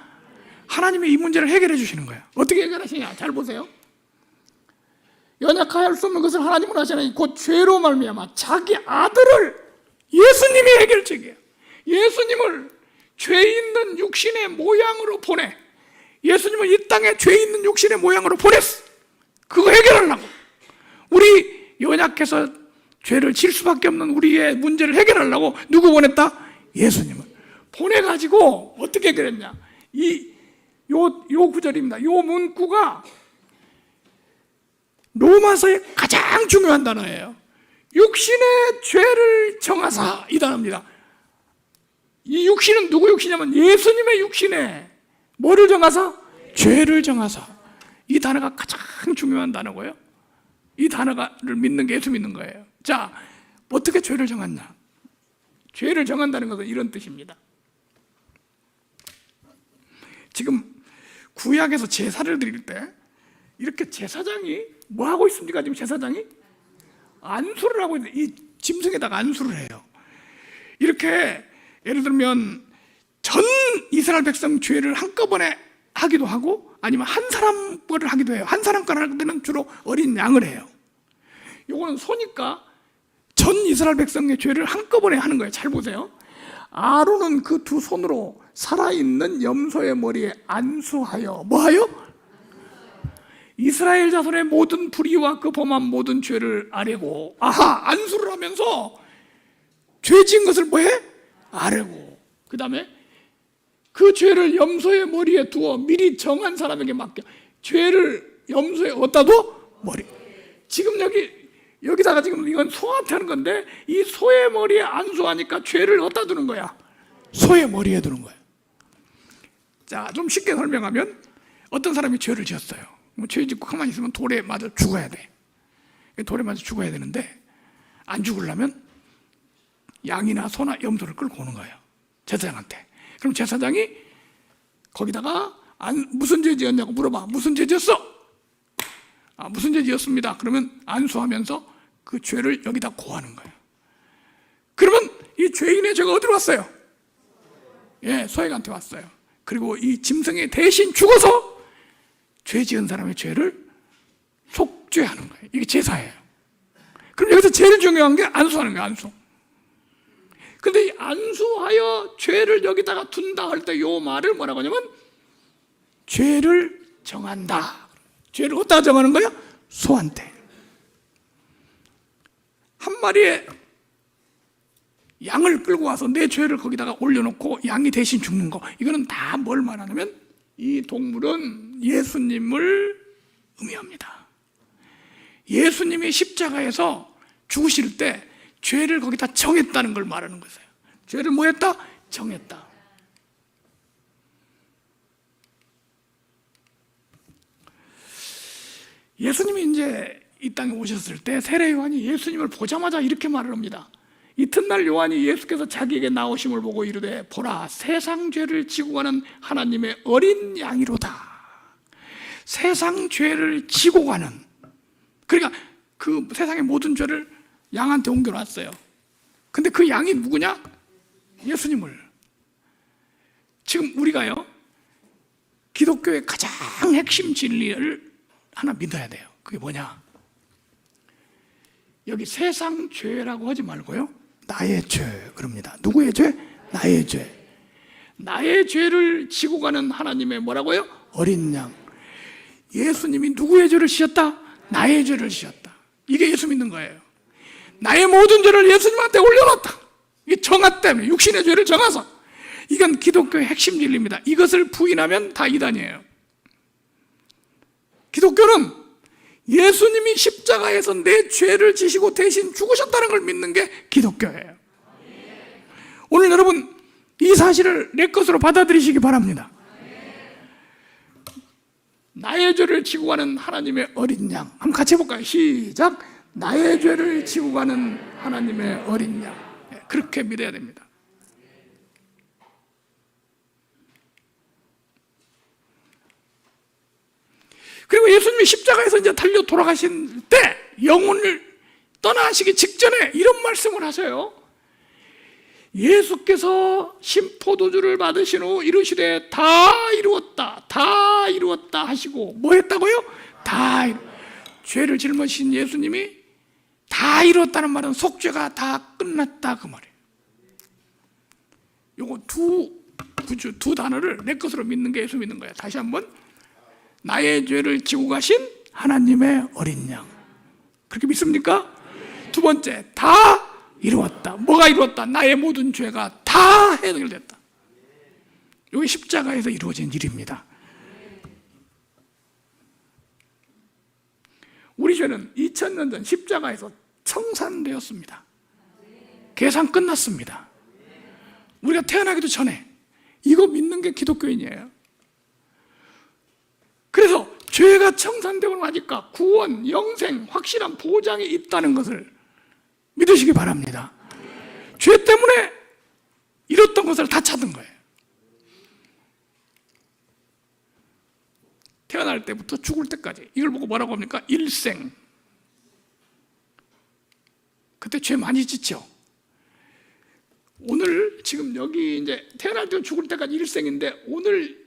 Speaker 1: 하나님이 이 문제를 해결해 주시는 거야. 어떻게 해결하시냐? 잘 보세요. 연약하여 할 수 없는 것을 하나님은 하시나니 곧 죄로 말미암아 자기 아들을, 예수님이 해결책이에요. 예수님을 죄 있는 육신의 모양으로 보내. 예수님은 이 땅에 죄 있는 육신의 모양으로 보냈어. 그거 해결하려고. 우리 연약해서 죄를 질 수밖에 없는 우리의 문제를 해결하려고 누구 보냈다? 예수님을 보내가지고 어떻게 해결했냐? 요 구절입니다. 요 문구가 로마서의 가장 중요한 단어예요. 육신의 죄를 정하사, 이 단어입니다. 이 육신은 누구 육신이냐면 예수님의 육신에 뭐를 정하사? 죄를 정하사. 이 단어가 가장 중요한 단어고요. 이 단어를 믿는 게 예수 믿는 거예요. 자, 어떻게 죄를 정했냐? 죄를 정한다는 것은 이런 뜻입니다. 지금 구약에서 제사를 드릴 때 이렇게 제사장이 뭐 하고 있습니까? 지금 제사장이 안수를 하고 있는데 이 짐승에다가 안수를 해요. 이렇게 예를 들면 전 이스라엘 백성 죄를 한꺼번에 하기도 하고 아니면 한 사람 거를 하기도 해요. 한 사람 거를 할 때는 주로 어린 양을 해요. 요거는 소니까 전 이스라엘 백성의 죄를 한꺼번에 하는 거예요. 잘 보세요. 아론은 그 두 손으로 살아있는 염소의 머리에 안수하여 뭐하여? 이스라엘 자손의 모든 불의와 그 범한 모든 죄를 아뢰고, 아하, 안수를 하면서 죄 지은 것을 뭐해? 아뢰고, 그 다음에 그 죄를 염소의 머리에 두어 미리 정한 사람에게 맡겨. 죄를 염소에 어디다 둬? 머리. 지금 여기 여기다가 지금 이건 소한테 하는 건데, 이 소의 머리에 안수하니까 죄를 어디다 두는 거야? 소의 머리에 두는 거야. 자, 좀 쉽게 설명하면 어떤 사람이 죄를 지었어요. 죄 짓고 가만히 있으면 돌에 맞아 죽어야 돼. 돌에 맞아 죽어야 되는데, 안 죽으려면 양이나 소나 염소를 끌고 오는 거예요, 제사장한테. 그럼 제사장이 거기다가 무슨 죄 지었냐고 물어봐. 무슨 죄 지었어? 무슨 죄 지었습니다. 그러면 안수하면서 그 죄를 여기다 고하는 거예요. 그러면 이 죄인의 죄가 어디로 왔어요? 예, 소액한테 왔어요. 그리고 이 짐승이 대신 죽어서 죄 지은 사람의 죄를 속죄하는 거예요. 이게 제사예요. 그럼 여기서 제일 중요한 게 안수하는 거예요, 안수. 근데 이 안수하여 죄를 여기다가 둔다 할 때 요 말을 뭐라고 하냐면 죄를 정한다. 죄를 어디다 정하는 거야? 소한테. 한 마리의 양을 끌고 와서 내 죄를 거기다가 올려놓고 양이 대신 죽는 거, 이거는 다 뭘 말하냐면 이 동물은 예수님을 의미합니다. 예수님이 십자가에서 죽으실 때 죄를 거기다 정했다는 걸 말하는 거예요. 죄를 뭐 했다? 정했다. 예수님이 이제 이 땅에 오셨을 때 세례 요한이 예수님을 보자마자 이렇게 말을 합니다. 이튿날 요한이 예수께서 자기에게 나오심을 보고 이르되 보라, 세상 죄를 지고 가는 하나님의 어린 양이로다. 세상 죄를 지고 가는, 그러니까 그 세상의 모든 죄를 양한테 옮겨놨어요. 근데 그 양이 누구냐? 예수님을. 지금 우리가요, 기독교의 가장 핵심 진리를 하나 믿어야 돼요. 그게 뭐냐? 여기 세상 죄라고 하지 말고요, 나의 죄 그럽니다. 누구의 죄? 나의 죄. 나의 죄를 지고 가는 하나님의 뭐라고요? 어린 양. 예수님이 누구의 죄를 지었다? 나의 죄를 지었다. 이게 예수 믿는 거예요. 나의 모든 죄를 예수님한테 올려놨다. 이게 정화 때문에, 육신의 죄를 정하서. 이건 기독교의 핵심 진리입니다. 이것을 부인하면 다 이단이에요. 기독교는 예수님이 십자가에서 내 죄를 지시고 대신 죽으셨다는 걸 믿는 게 기독교예요. 오늘 여러분 이 사실을 내 것으로 받아들이시기 바랍니다. 나의 죄를 지고 가는 하나님의 어린 양. 한번 같이 해볼까요? 시작. 나의 죄를 지고 가는 하나님의 어린 양. 그렇게 믿어야 됩니다. 그리고 예수님이 십자가에서 이제 달려 돌아가신 때, 영혼을 떠나시기 직전에 이런 말씀을 하세요. 예수께서 신포도주를 받으신 후 이르시되 다 이루었다, 다 이루었다 하시고 뭐 했다고요? 죄를 짊어지신 예수님이 다 이루었다는 말은 속죄가 다 끝났다 그 말이에요. 요거 두 단어를 내 것으로 믿는 게 예수 믿는 거예요. 다시 한번, 나의 죄를 지고 가신 하나님의 어린 양. 그렇게 믿습니까? 두 번째, 다 이루었다. 뭐가 이루었다? 나의 모든 죄가 다 해결됐다. 이게 십자가에서 이루어진 일입니다. 우리 죄는 2000년 전 십자가에서 청산되었습니다. 계산 끝났습니다. 우리가 태어나기도 전에. 이거 믿는 게 기독교인이에요. 그래서 죄가 청산되고 나니까 구원, 영생, 확실한 보장이 있다는 것을 믿으시기 바랍니다. 죄 때문에 잃었던 것을 다 찾은 거예요. 태어날 때부터 죽을 때까지. 이걸 보고 뭐라고 합니까? 일생. 그때 죄 많이 짓죠. 오늘 지금 여기 이제 태어날 때 죽을 때까지 일생인데, 오늘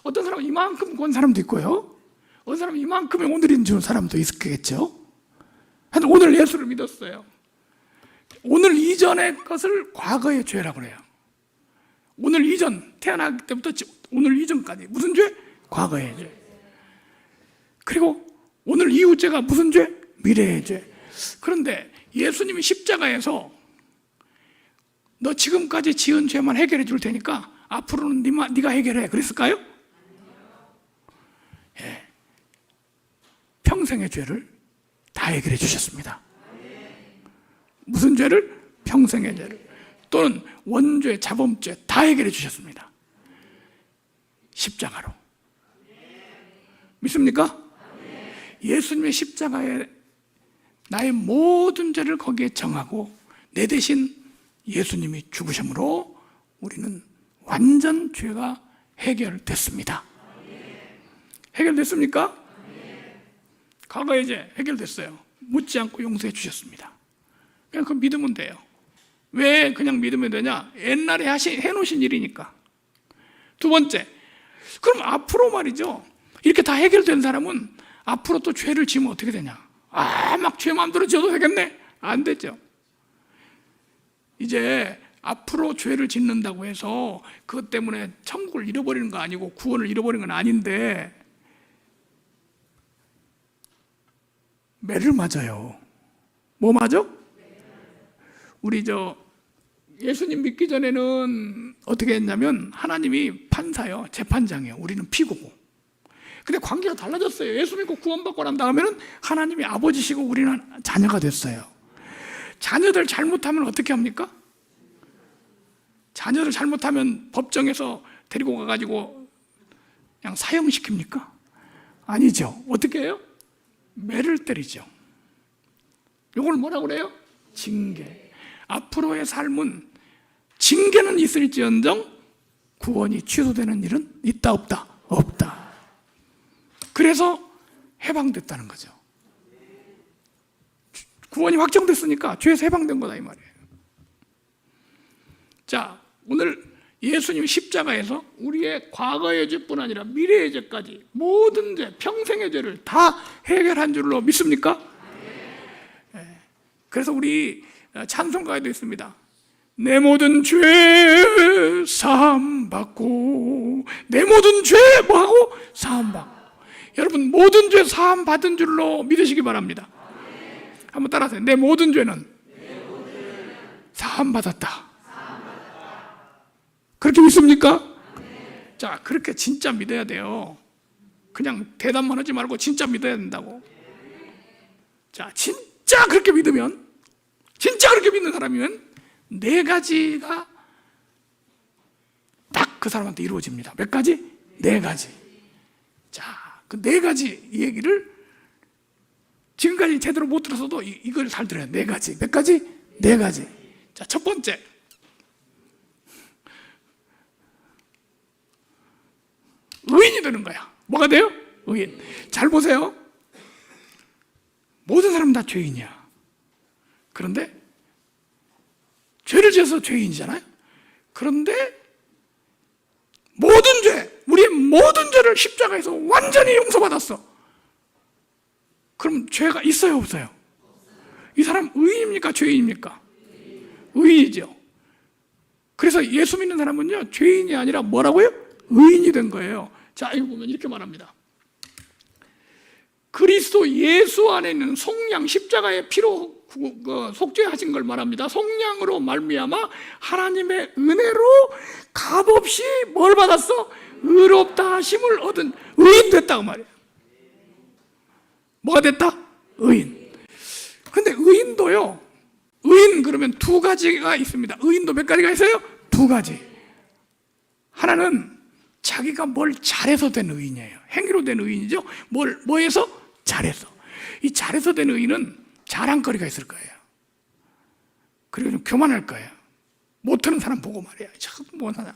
Speaker 1: 어떤 사람은 이만큼 건 사람도 있고요, 어떤 사람은 이만큼의 오늘인 줄 사람도 있겠죠. 하여튼 오늘 예수를 믿었어요. 오늘 이전의 것을 과거의 죄라고 그래요. 오늘 이전, 태어나기 때부터 오늘 이전까지 무슨 죄? 과거의 죄. 그리고 오늘 이후 죄가 무슨 죄? 미래의 죄. 그런데 예수님이 십자가에서 너 지금까지 지은 죄만 해결해 줄 테니까 앞으로는 네가 해결해, 그랬을까요? 예. 평생의 죄를 다 해결해 주셨습니다. 무슨 죄를? 평생의 죄를. 또는 원죄, 자범죄 다 해결해 주셨습니다. 십자가로. 믿습니까? 예수님의 십자가에 나의 모든 죄를 거기에 정하고 내 대신 예수님이 죽으심으로 우리는 완전 죄가 해결됐습니다. 해결됐습니까? 과거에 이제 해결됐어요. 묻지 않고 용서해 주셨습니다. 그냥 그 믿으면 돼요. 왜 그냥 믿으면 되냐? 옛날에 해놓으신 일이니까. 두 번째, 그럼 앞으로 말이죠, 이렇게 다 해결된 사람은 앞으로 또 죄를 지으면 어떻게 되냐? 막 죄 마음대로 지어도 되겠네? 안 되죠. 이제 앞으로 죄를 짓는다고 해서 그것 때문에 천국을 잃어버리는 거 아니고 구원을 잃어버리는 건 아닌데 매를 맞아요. 뭐 맞아? 우리 예수님 믿기 전에는 어떻게 했냐면 하나님이 판사요, 재판장이에요. 우리는 피고고. 근데 관계가 달라졌어요. 예수 믿고 구원받고 난 다음에는 하나님이 아버지시고 우리는 자녀가 됐어요. 자녀들 잘못하면 어떻게 합니까? 자녀들 잘못하면 법정에서 데리고 가가지고 그냥 사형시킵니까? 아니죠. 어떻게 해요? 매를 때리죠. 이걸 뭐라고 그래요? 징계. 앞으로의 삶은 징계는 있을지언정 구원이 취소되는 일은 있다 없다? 없다. 그래서 해방됐다는 거죠. 구원이 확정됐으니까 죄에서 해방된 거다 이 말이에요. 자, 오늘 예수님 십자가에서 우리의 과거의 죄뿐 아니라 미래의 죄까지 모든 죄, 평생의 죄를 다 해결한 줄로 믿습니까? 그래서 우리 찬송가에도 있습니다. 내 모든 죄 사함받고, 내 모든 죄 뭐하고? 사함받고. 여러분 모든 죄 사함받은 줄로 믿으시기 바랍니다. 한번 따라하세요. 내 모든 죄는 사함받았다. 그렇게 믿습니까? 자, 그렇게 진짜 믿어야 돼요. 그냥 대답만 하지 말고 진짜 믿어야 된다고. 자, 진짜 그렇게 믿으면, 진짜 그렇게 믿는 사람이면 네 가지가 딱 그 사람한테 이루어집니다. 몇 가지? 네 가지. 자, 그 네 가지 얘기를 지금까지 제대로 못 들었어도 이걸 잘 들어야 돼. 네 가지. 몇 가지? 네 가지. 자, 첫 번째. 의인이 되는 거야. 뭐가 돼요? 의인. 잘 보세요. 모든 사람은 다 죄인이야. 그런데 죄를 지어서 죄인이잖아요. 그런데 모든 죄, 우리의 모든 죄를 십자가에서 완전히 용서받았어. 그럼 죄가 있어요, 없어요? 이 사람 의인입니까, 죄인입니까? 의인이죠. 그래서 예수 믿는 사람은요, 죄인이 아니라 뭐라고요? 의인이 된 거예요. 자, 이거 보면 이렇게 말합니다. 그리스도 예수 안에 있는 속량, 십자가의 피로 속죄하신 걸 말합니다. 속량으로 말미암아 하나님의 은혜로 값없이 뭘 받았어? 의롭다 하심을 얻은 의인 됐다고 말이에요. 뭐가 됐다? 의인. 근데 의인도요, 의인 그러면 두 가지가 있습니다. 의인도 몇 가지가 있어요? 두 가지. 하나는 자기가 뭘 잘해서 된 의인이에요. 행위로 된 의인이죠. 뭐해서? 잘해서. 이 잘해서 된 의인은 자랑거리가 있을 거예요. 그리고 좀 교만할 거예요. 못하는 사람 보고 말이야. 참 못하냐.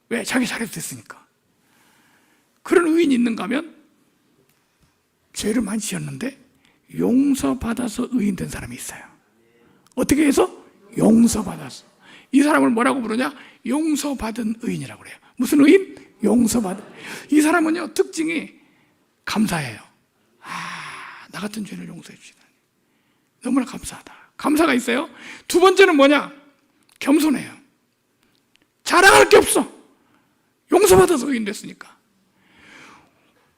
Speaker 1: 왜? 자기 잘해서 됐으니까. 그런 의인이 있는가 하면 죄를 많이 지었는데 용서받아서 의인 된 사람이 있어요. 어떻게 해서? 용서받아서. 이 사람을 뭐라고 부르냐? 용서받은 의인이라고 그래요. 무슨 의인? 용서받은. 이 사람은요, 특징이 감사해요. 나 같은 죄를 용서해 주시다니 너무나 감사하다. 감사가 있어요. 두 번째는 뭐냐? 겸손해요. 자랑할 게 없어. 용서받아서 의인 됐으니까.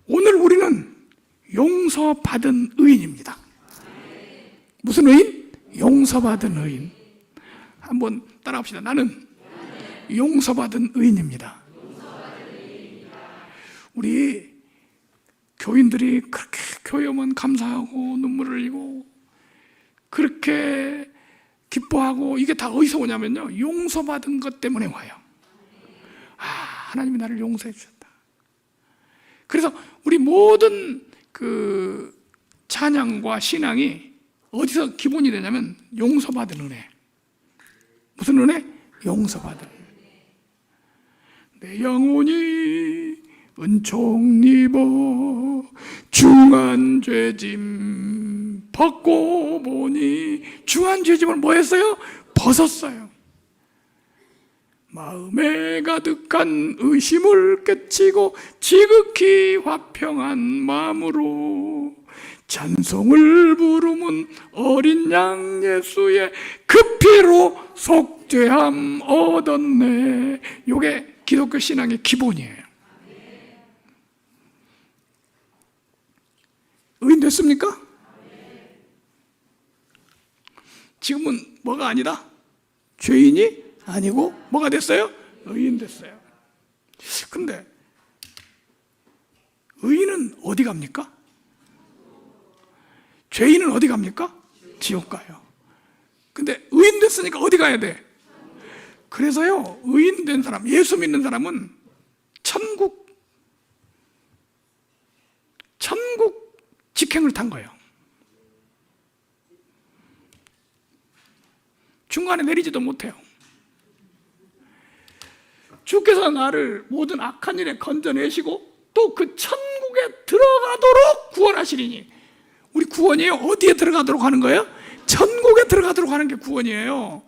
Speaker 1: 오늘 우리는 용서받은 의인입니다. 무슨 의인? 용서받은 의인. 한번 따라합시다. 나는 용서받은 의인입니다. 우리 교인들이 그렇게 교회 오면 감사하고 눈물을 흘리고 그렇게 기뻐하고 이게 다 어디서 오냐면요, 용서받은 것 때문에 와요. 하나님이 나를 용서해 주셨다. 그래서 우리 모든 그 찬양과 신앙이 어디서 기본이 되냐면 용서받은 은혜. 무슨 은혜? 용서받은 은혜. 내 영혼이 은총 입어 중한 죄짐 벗고 보니, 중한 죄짐을 뭐 했어요? 벗었어요. 마음에 가득한 의심을 깨치고 지극히 화평한 마음으로 찬송을 부르면 어린 양 예수의 그 피로 속죄함 얻었네. 이게 기독교 신앙의 기본이에요. 의인 됐습니까? 지금은 뭐가 아니다? 죄인이 아니고 뭐가 됐어요? 의인 됐어요. 근데 의인은 어디 갑니까? 죄인은 어디 갑니까? 지옥 가요. 근데 의인 됐으니까 어디 가야 돼? 그래서요, 의인 된 사람, 예수 믿는 사람은 천국 직행을 탄 거예요. 중간에 내리지도 못해요. 주께서 나를 모든 악한 일에 건져내시고 또 그 천국에 들어가도록 구원하시리니. 우리 구원이에요. 어디에 들어가도록 하는 거예요? 천국에 들어가도록 하는 게 구원이에요.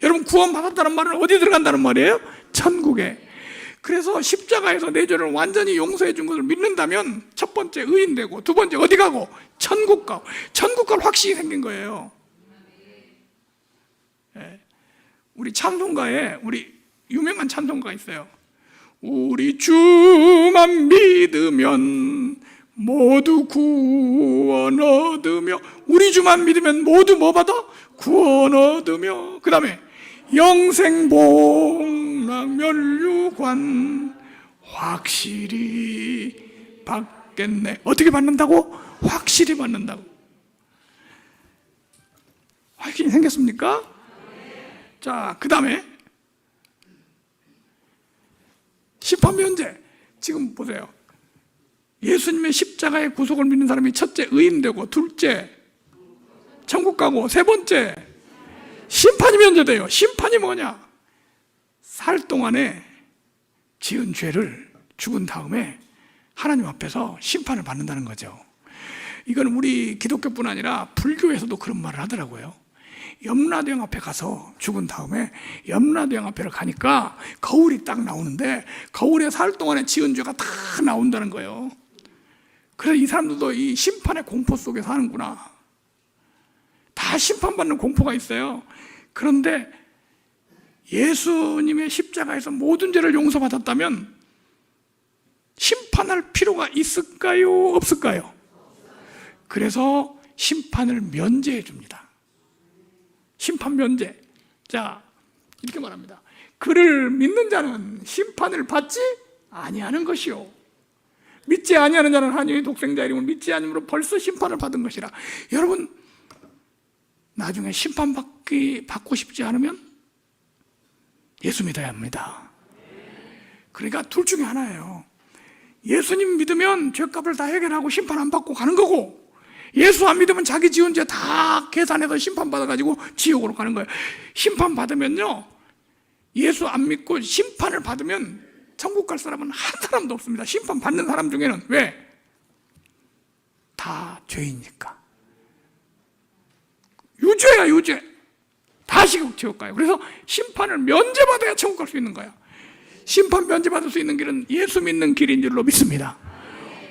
Speaker 1: 여러분, 구원 받았다는 말은 어디에 들어간다는 말이에요? 천국에. 그래서 십자가에서 내 죄를 완전히 용서해 준 것을 믿는다면 첫 번째 의인 되고, 두 번째 어디 가고? 천국 가고. 천국 갈 확신이 생긴 거예요. 우리 찬송가에, 우리 유명한 찬송가가 있어요. 우리 주만 믿으면 모두 구원 얻으며. 우리 주만 믿으면 모두 뭐 받아? 구원 얻으며. 그 다음에 영생복락 면류관 확실히 받겠네. 어떻게 받는다고? 확실히 받는다고. 확신이 생겼습니까? 자, 그 다음에 심판면제. 지금 보세요. 예수님의 십자가의 구속을 믿는 사람이 첫째 의인 되고, 둘째 천국 가고, 세 번째 심판이 면제돼요. 심판이 뭐냐? 살 동안에 지은 죄를 죽은 다음에 하나님 앞에서 심판을 받는다는 거죠. 이건 우리 기독교뿐 아니라 불교에서도 그런 말을 하더라고요. 염라대왕 앞에 가서 죽은 다음에 염라대왕 앞에 가니까 거울이 딱 나오는데 거울에 살 동안에 지은 죄가 다 나온다는 거예요. 그래서 이 사람들도 이 심판의 공포 속에 사는구나. 다 심판받는 공포가 있어요. 그런데 예수님의 십자가에서 모든 죄를 용서받았다면 심판할 필요가 있을까요? 없을까요? 그래서 심판을 면제해 줍니다. 심판 면제. 자, 이렇게 말합니다. 그를 믿는 자는 심판을 받지 아니하는 것이요, 믿지 아니하는 자는 하나님의 독생자 이름을 믿지 아니므로 벌써 심판을 받은 것이라. 여러분, 나중에 심판받고 싶지 않으면 예수 믿어야 합니다. 그러니까 둘 중에 하나예요. 예수님 믿으면 죄값을 다 해결하고 심판 안 받고 가는 거고, 예수 안 믿으면 자기 지은 죄 다 계산해서 심판받아가지고 지옥으로 가는 거예요. 심판받으면요, 예수 안 믿고 심판을 받으면 천국 갈 사람은 한 사람도 없습니다. 심판받는 사람 중에는. 왜? 다 죄이니까. 유죄야, 유죄. 다 지옥 가요. 그래서 심판을 면제받아야 천국 갈 수 있는 거야. 심판 면제받을 수 있는 길은 예수 믿는 길인 줄로 믿습니다.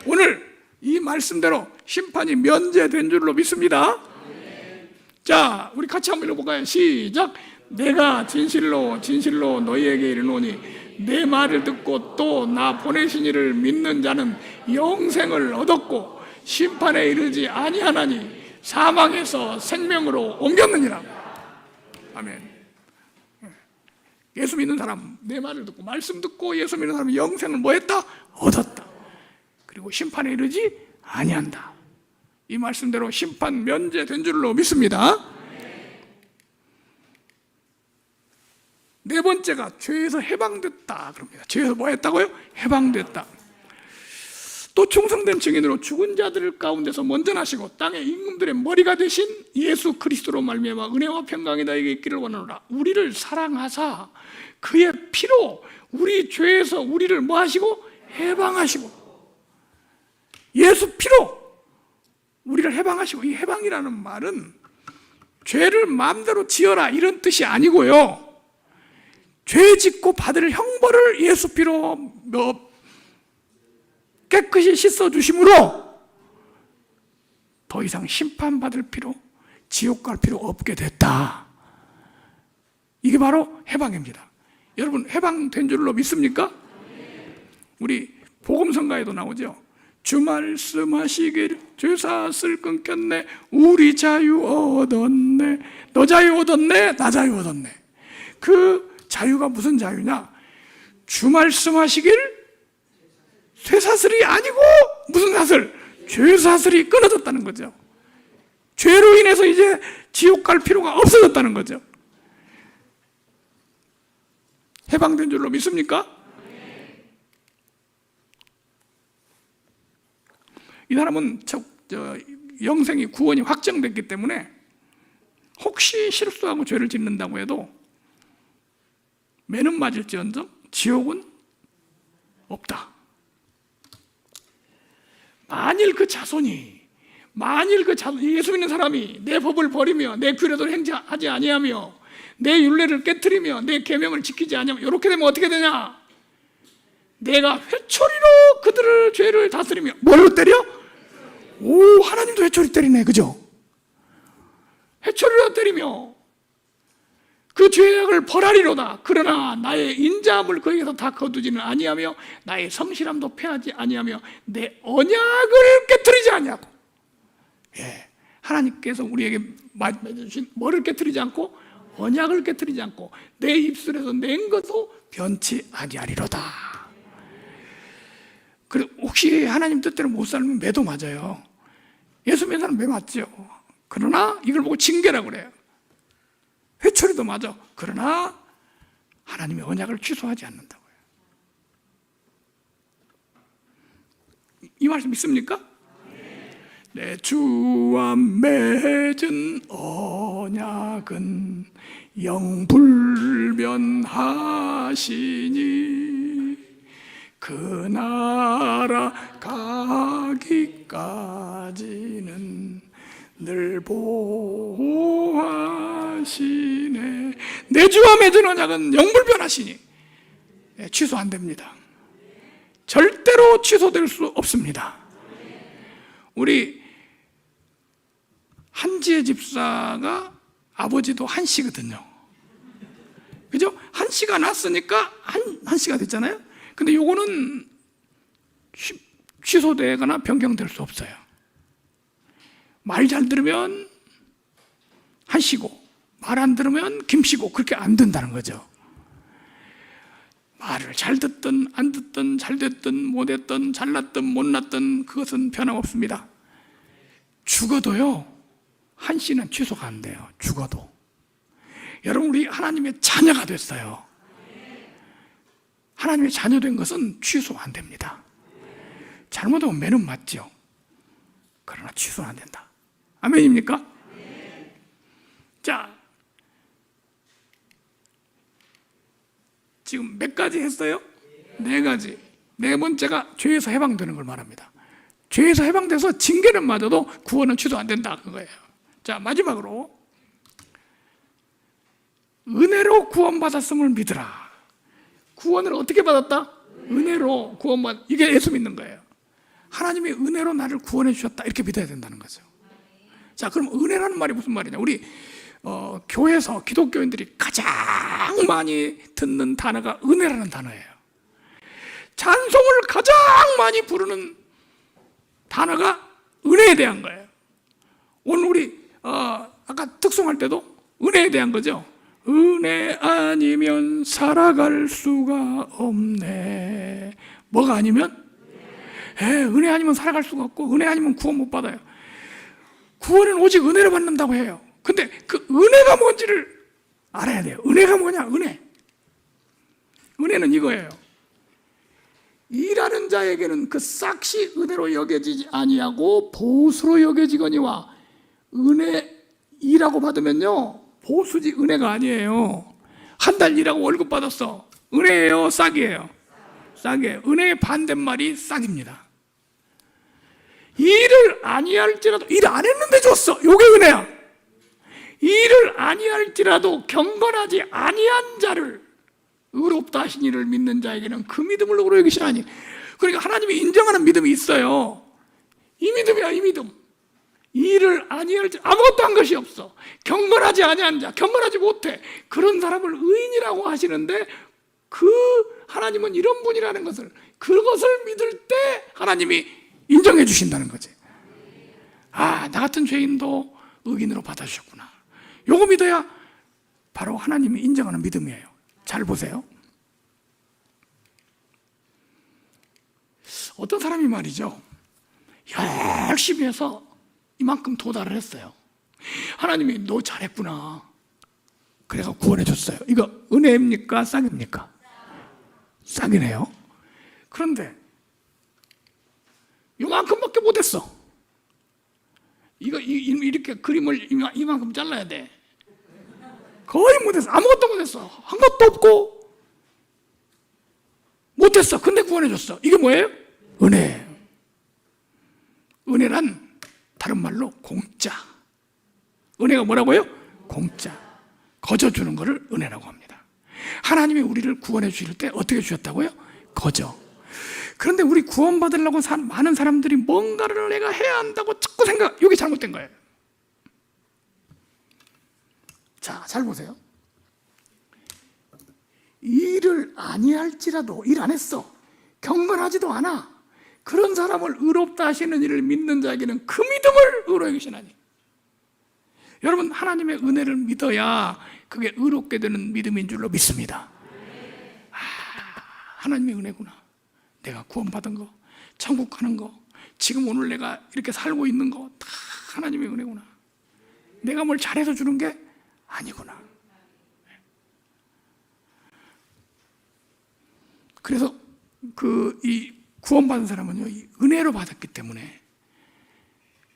Speaker 1: 오늘 이 말씀대로 심판이 면제된 줄로 믿습니다. 자, 우리 같이 한번 읽어볼까요? 시작. 내가 진실로 진실로 너희에게 이르노니 내 말을 듣고 또 나 보내신 이를 믿는 자는 영생을 얻었고 심판에 이르지 아니하나니 사망에서 생명으로 옮겼느니라. 아멘. 예수 믿는 사람, 내 말을 듣고 말씀 듣고 예수 믿는 사람이 영생을 뭐 했다? 얻었다. 그리고 심판에 이르지 아니한다. 이 말씀대로 심판 면제된 줄로 믿습니다. 네 번째가 죄에서 해방됐다 그럽니다. 죄에서 뭐 했다고요? 해방됐다. 또 충성된 증인으로 죽은 자들 가운데서 먼저 나시고 땅의 임금들의 머리가 되신 예수 그리스도로 말미암아 은혜와 평강이 너에게 있기를 원하노라. 우리를 사랑하사 그의 피로 우리 죄에서 우리를 뭐 하시고? 해방하시고, 예수 피로 우리를 해방하시고, 이 해방이라는 말은 죄를 마음대로 지어라 이런 뜻이 아니고요, 죄 짓고 받을 형벌을 예수 피로 깨끗이 씻어주심으로 더 이상 심판받을 필요, 지옥 갈 필요 없게 됐다. 이게 바로 해방입니다. 여러분 해방된 줄로 믿습니까? 우리 복음성가에도 나오죠. 주 말씀하시길 죄사슬 끊겼네, 우리 자유 얻었네. 너 자유 얻었네, 나 자유 얻었네. 그 자유가 무슨 자유냐? 주 말씀하시길 쇠사슬이 아니고 무슨 사슬? 죄사슬이 끊어졌다는 거죠. 죄로 인해서 이제 지옥 갈 필요가 없어졌다는 거죠. 해방된 줄로 믿습니까? 이 사람은 영생이 구원이 확정됐기 때문에 혹시 실수하고 죄를 짓는다고 해도 매는 맞을지언정 지옥은 없다. 만일 그 자손이 예수 믿는 사람이 내 법을 버리며 내 규례를 행하지 아니하며 내 율례를 깨트리며 내 계명을 지키지 아니하며 이렇게 되면 어떻게 되냐? 내가 회초리로 그들을 죄를 다스리며 뭘로 때려? 오, 하나님도 회초리 때리네, 그죠? 회초리로 때리며 그 죄악을 벌하리로다. 그러나 나의 인자함을 그에게서 다 거두지는 아니하며 나의 성실함도 패하지 아니하며 내 언약을 깨트리지 아니하고. 예, 하나님께서 우리에게 맺어주신 뭐를 깨트리지 않고? 언약을 깨트리지 않고 내 입술에서 낸 것도 변치 아니하리로다. 그래, 혹시 하나님 뜻대로 못 살면 매도 맞아요. 예수 믿는 사람 매 맞죠. 그러나 이걸 보고 징계라고 그래요. 회초리도 맞아. 그러나 하나님의 언약을 취소하지 않는다고요. 이 말씀 믿습니까? 내 주와 맺은 언약은 영불변하시니 그 나라 가기까지는 늘 보호하시네. 내 주와 맺은 언약은 영불변하시니 취소 안 됩니다. 절대로 취소될 수 없습니다. 우리 한지혜 집사가 아버지도 한씨거든요. 그죠? 한씨가 났으니까 한씨가 됐잖아요. 근데 요거는 취소되거나 변경될 수 없어요. 말 잘 들으면 한씨고 말 안 들으면 김씨고 그렇게 안 된다는 거죠. 말을 잘 듣든 안 듣든 잘 됐든 못 됐든 잘났든 못났든 그것은 변함없습니다. 죽어도요, 한씨는 취소가 안 돼요. 죽어도. 여러분, 우리 하나님의 자녀가 됐어요. 하나님의 자녀된 것은 취소 안 됩니다. 잘못하면 매는 맞죠. 그러나 취소는 안 된다. 아멘입니까? 자, 지금 몇 가지 했어요? 네 가지. 네 번째가 죄에서 해방되는 걸 말합니다. 죄에서 해방돼서 징계는 맞아도 구원은 취소 안 된다, 그거예요. 자, 마지막으로 은혜로 구원받았음을 믿으라. 구원을 어떻게 받았다? 은혜로 구원받. 이게 예수 믿는 거예요. 하나님이 은혜로 나를 구원해 주셨다, 이렇게 믿어야 된다는 거죠. 자, 그럼 은혜라는 말이 무슨 말이냐? 우리 교회에서 기독교인들이 가장 많이 듣는 단어가 은혜라는 단어예요. 찬송을 가장 많이 부르는 단어가 은혜에 대한 거예요. 오늘 우리 아까 특송할 때도 은혜에 대한 거죠. 은혜 아니면 살아갈 수가 없네. 뭐가 아니면? 은혜 아니면 살아갈 수가 없고 은혜 아니면 구원 못 받아요. 구원은 오직 은혜로 받는다고 해요. 근데 그 은혜가 뭔지를 알아야 돼요. 은혜가 뭐냐? 은혜. 은혜는 이거예요. 일하는 자에게는 그 싹시 은혜로 여겨지지 아니하고 보수로 여겨지거니와. 은혜 일하고 받으면요 보수지 은혜가 아니에요. 한 달 일하고 월급 받았어. 은혜예요, 싹이에요? 싹이에요. 은혜의 반대말이 싹입니다. 일을 아니할지라도, 일 안 했는데 줬어. 요게 은혜야. 일을 아니할지라도 경건하지 아니한 자를 의롭다 하신 이를 믿는 자에게는 그 믿음을 의로 여기시나니. 그러니까 하나님이 인정하는 믿음이 있어요. 이 믿음이야, 이 믿음. 일을 아니할지 아무것도 한 것이 없어. 경건하지 아니한 자, 경건하지 못해. 그런 사람을 의인이라고 하시는데 그 하나님은 이런 분이라는 것을, 그것을 믿을 때 하나님이 인정해 주신다는 거지. 아, 나 같은 죄인도 의인으로 받아주셨구나. 요거 믿어야 바로 하나님이 인정하는 믿음이에요. 잘 보세요. 어떤 사람이 말이죠, 열심히 해서 이만큼 도달을 했어요. 하나님이 너 잘했구나, 그래서 구원해 줬어요. 이거 은혜입니까, 싹입니까? 싹이네요. 그런데 요만큼밖에 못했어. 이렇게 그림을 이만큼 잘라야 돼. 거의 못했어. 아무것도 못했어. 한 것도 없고 못했어. 근데 구원해 줬어. 이게 뭐예요? 은혜. 은혜란 다른 말로 공짜. 은혜가 뭐라고요? 공짜. 거저 주는 것을 은혜라고 합니다. 하나님이 우리를 구원해 주실 때 어떻게 주셨다고요? 거저. 그런데 우리 구원받으려고 많은 사람들이 뭔가를 내가 해야 한다고 자꾸 생각, 이게 잘못된 거예요. 자, 잘 보세요. 일을 아니할지라도, 일 안 했어, 경건하지도 않아, 그런 사람을 의롭다 하시는 이를 믿는 자에게는 그 믿음을 의로 여기시나니. 여러분, 하나님의 은혜를 믿어야 그게 의롭게 되는 믿음인 줄로 믿습니다. 아, 하나님의 은혜구나. 내가 구원받은 거, 천국 가는 거, 지금 오늘 내가 이렇게 살고 있는 거 다 하나님의 은혜구나. 내가 뭘 잘해서 주는 게 아니구나. 그래서 이 구원받은 사람은요, 이 은혜로 받았기 때문에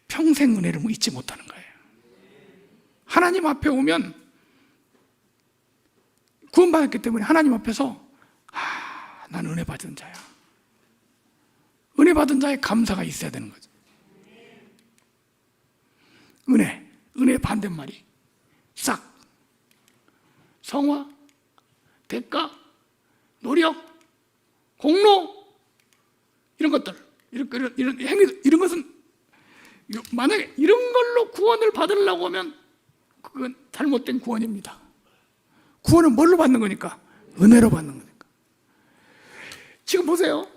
Speaker 1: 평생 은혜를 잊지 못하는 거예요. 하나님 앞에 오면, 구원받았기 때문에 하나님 앞에서 난 은혜 받은 자야. 은혜 받은 자의 감사가 있어야 되는 거죠. 은혜의 반대말이 싹. 성화, 대가, 노력, 공로, 이런 것들, 이런 행위, 이런 것은 만약에 이런 걸로 구원을 받으려고 하면 그건 잘못된 구원입니다. 구원은 뭘로 받는 거니까? 은혜로 받는 거니까. 지금 보세요.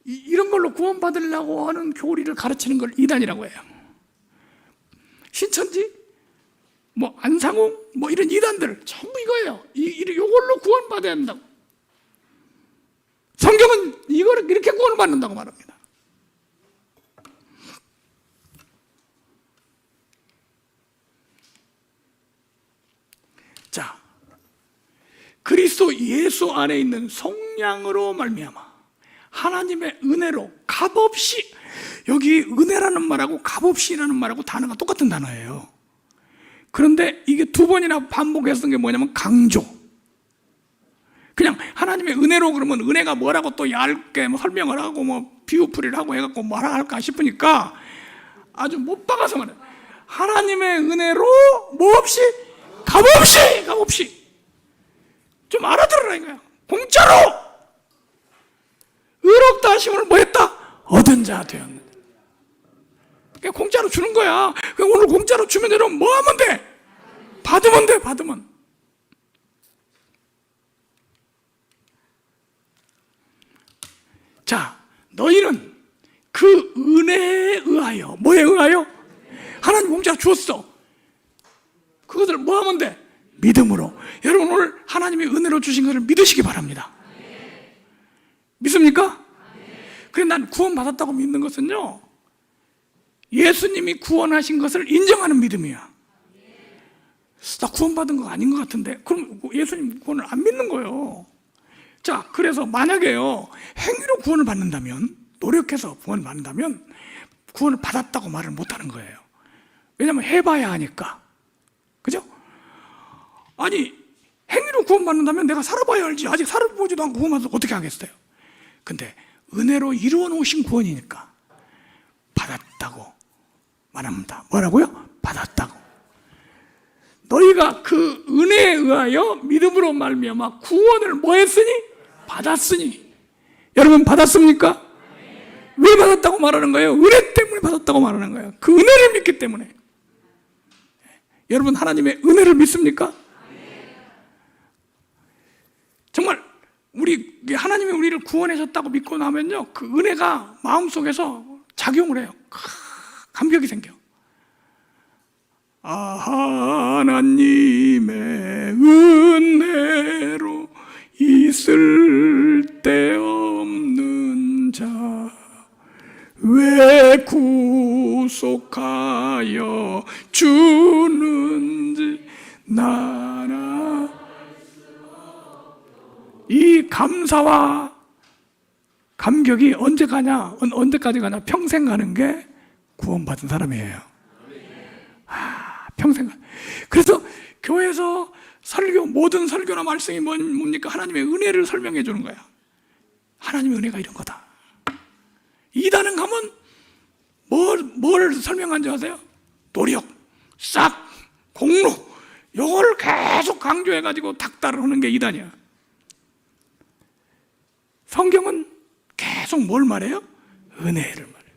Speaker 1: 이런 걸로 구원받으려고 하는 교리를 가르치는 걸 이단이라고 해요. 신천지, 뭐 안상홍, 뭐 이런 이단들 전부 이거예요. 이걸로 구원받아야 한다고. 성경은 이거를 이렇게 구원을 받는다고 말합니다. 자, 그리스도 예수 안에 있는 성량으로 말미암아 하나님의 은혜로 값없이, 여기 은혜라는 말하고 값없이라는 말하고 단어가 똑같은 단어예요. 그런데 이게 두 번이나 반복해서 쓴 게 뭐냐면 강조. 그냥 하나님의 은혜로 그러면 은혜가 뭐라고 또 얇게 설명을 하고 뭐 비유풀이를 하고 해갖고 뭐라 할까 싶으니까 아주 못 박아서 말해요. 하나님의 은혜로 뭐 없이? 값없이. 좀 알아들으라 이거야. 공짜로 의롭다 하심을 뭐 했다? 얻은 자 되었는데. 그냥 공짜로 주는 거야. 그냥 오늘 공짜로 주면 여러분 뭐 하면 돼? 받으면 돼, 받으면. 자, 너희는 그 은혜에 의하여, 뭐에 의하여? 하나님 공짜로 주었어. 그것을 뭐 하면 돼? 믿음으로. 여러분 오늘 하나님이 은혜로 주신 것을 믿으시기 바랍니다. 믿습니까? 그래, 난 구원받았다고 믿는 것은요, 예수님이 구원하신 것을 인정하는 믿음이야. 나 구원받은 거 아닌 것 같은데, 그럼 예수님 구원을 안 믿는 거예요. 자, 그래서 만약에요, 행위로 구원을 받는다면, 노력해서 구원을 받는다면 구원을 받았다고 말을 못하는 거예요. 왜냐하면 해봐야 하니까. 그죠? 아니, 행위로 구원받는다면 내가 살아봐야 알지, 아직 살아보지도 않고 구원받아서 어떻게 하겠어요? 근데 은혜로 이루어 놓으신 구원이니까 받았다고 말합니다. 뭐라고요? 받았다고. 너희가 그 은혜에 의하여 믿음으로 말미암아 구원을 뭐 했으니? 받았으니. 여러분 받았습니까? 왜 받았다고 말하는 거예요? 은혜 때문에 받았다고 말하는 거예요. 그 은혜를 믿기 때문에. 여러분 하나님의 은혜를 믿습니까? 정말 하나님이 우리를 구원하셨다고 믿고 나면요, 그 은혜가 마음속에서 작용을 해요. 감격이 생겨. 하나님의 은혜로 있을 데 없는 자 왜 구속하여 주는지 나라. 이 감사와 감격이 언제까지 가냐? 평생 가는 게 구원받은 사람이에요. 평생. 그래서 교회에서 모든 설교나 말씀이 뭡니까? 하나님의 은혜를 설명해 주는 거야. 하나님의 은혜가 이런 거다. 이단은 가면 뭘 설명한지 아세요? 노력, 싹, 공로, 요거를 계속 강조해가지고 닥달을 하는 게 이단이야. 성경은 계속 뭘 말해요? 은혜를 말해요.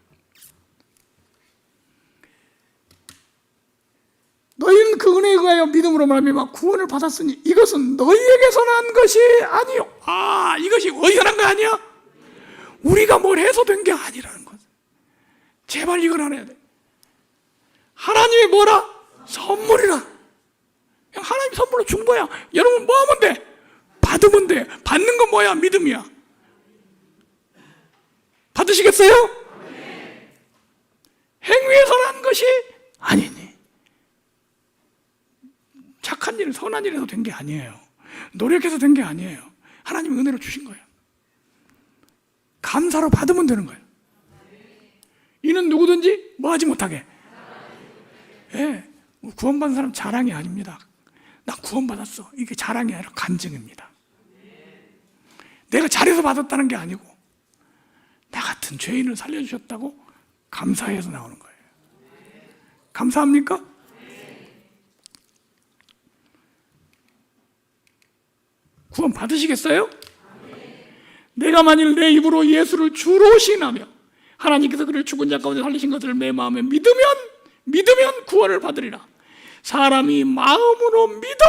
Speaker 1: 너희는 그 은혜에 의하여 믿음으로 말미암아 구원을 받았으니 이것은 너희에게서 난 것이 아니요. 이것이 어디서 난 거 아니야? 우리가 뭘 해서 된 게 아니라는 것. 제발 이걸 알아야 돼. 하나님이 뭐라? 선물이라. 그냥 하나님 선물로 준 거야. 여러분 뭐 하면 돼? 받으면 돼. 받는 건 뭐야? 믿음이야. 받으시겠어요? 행위에서 난 것이 아니니. 착한 일, 선한 일에서 된 게 아니에요. 노력해서 된 게 아니에요. 하나님이 은혜로 주신 거예요. 감사로 받으면 되는 거예요. 이는 누구든지 뭐 하지 못하게. 구원받은 사람 자랑이 아닙니다. 나 구원받았어. 이게 자랑이 아니라 간증입니다. 내가 잘해서 받았다는 게 아니고 나 같은 죄인을 살려주셨다고 감사해서 나오는 거예요. 감사합니까? 구원 받으시겠어요? 내가 만일 내 입으로 예수를 주로 시인하며 하나님께서 그를 죽은 자 가운데 살리신 것을 내 마음에 믿으면 구원을 받으리라. 사람이 마음으로 믿어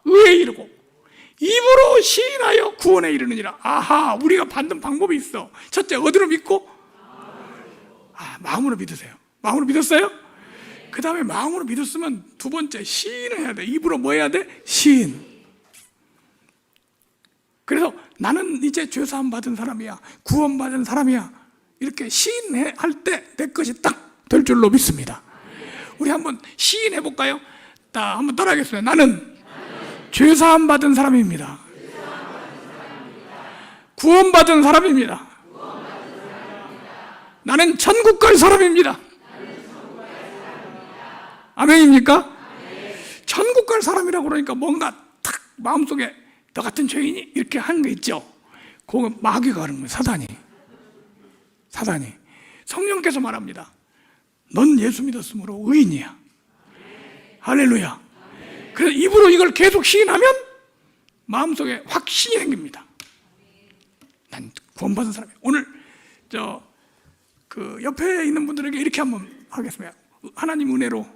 Speaker 1: 의에 이르고 입으로 시인하여 구원에 이르느니라. 우리가 받는 방법이 있어. 첫째, 어디로 믿고? 마음으로 믿으세요. 마음으로 믿었어요? 그 다음에 마음으로 믿었으면 두 번째, 시인을 해야 돼. 입으로 뭐 해야 돼? 시인. 그래서 나는 이제 죄사함 받은 사람이야, 구원받은 사람이야, 이렇게 시인할 때 내 것이 딱 될 줄로 믿습니다. 우리 한번 시인해 볼까요? 한번 따라하겠습니다. 나는 죄사함 받은 사람입니다. 구원받은 사람입니다. 나는 천국 갈 사람입니다. 아멘입니까? 천국 갈 사람이라고 그러니까 뭔가 탁 마음속에 너 같은 죄인이 이렇게 하는 거 있죠. 그거 마귀가 하는 거예요. 사단이. 성령께서 말합니다. 넌 예수 믿었으므로 의인이야. 할렐루야. 그래서 입으로 이걸 계속 시인하면 마음속에 확신이 생깁니다. 난 구원받은 사람이야. 오늘 그 옆에 있는 분들에게 이렇게 한번 하겠습니다. 하나님 은혜로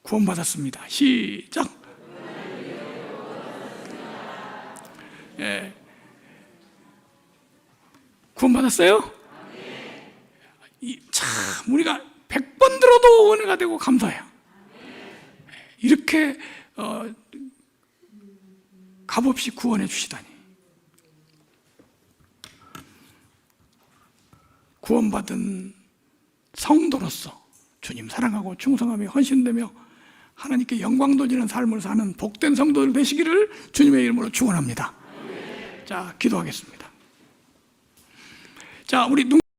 Speaker 1: 구원받았습니다. 시작. 구원받았어요? 참 우리가 100번 들어도 은혜가 되고 감사해요. 이렇게 값없이 구원해 주시다니. 구원받은 성도로서 주님 사랑하고 충성하며 헌신되며 하나님께 영광 돌리는 삶을 사는 복된 성도들 되시기를 주님의 이름으로 축원합니다. 자, 기도하겠습니다. 자, 우리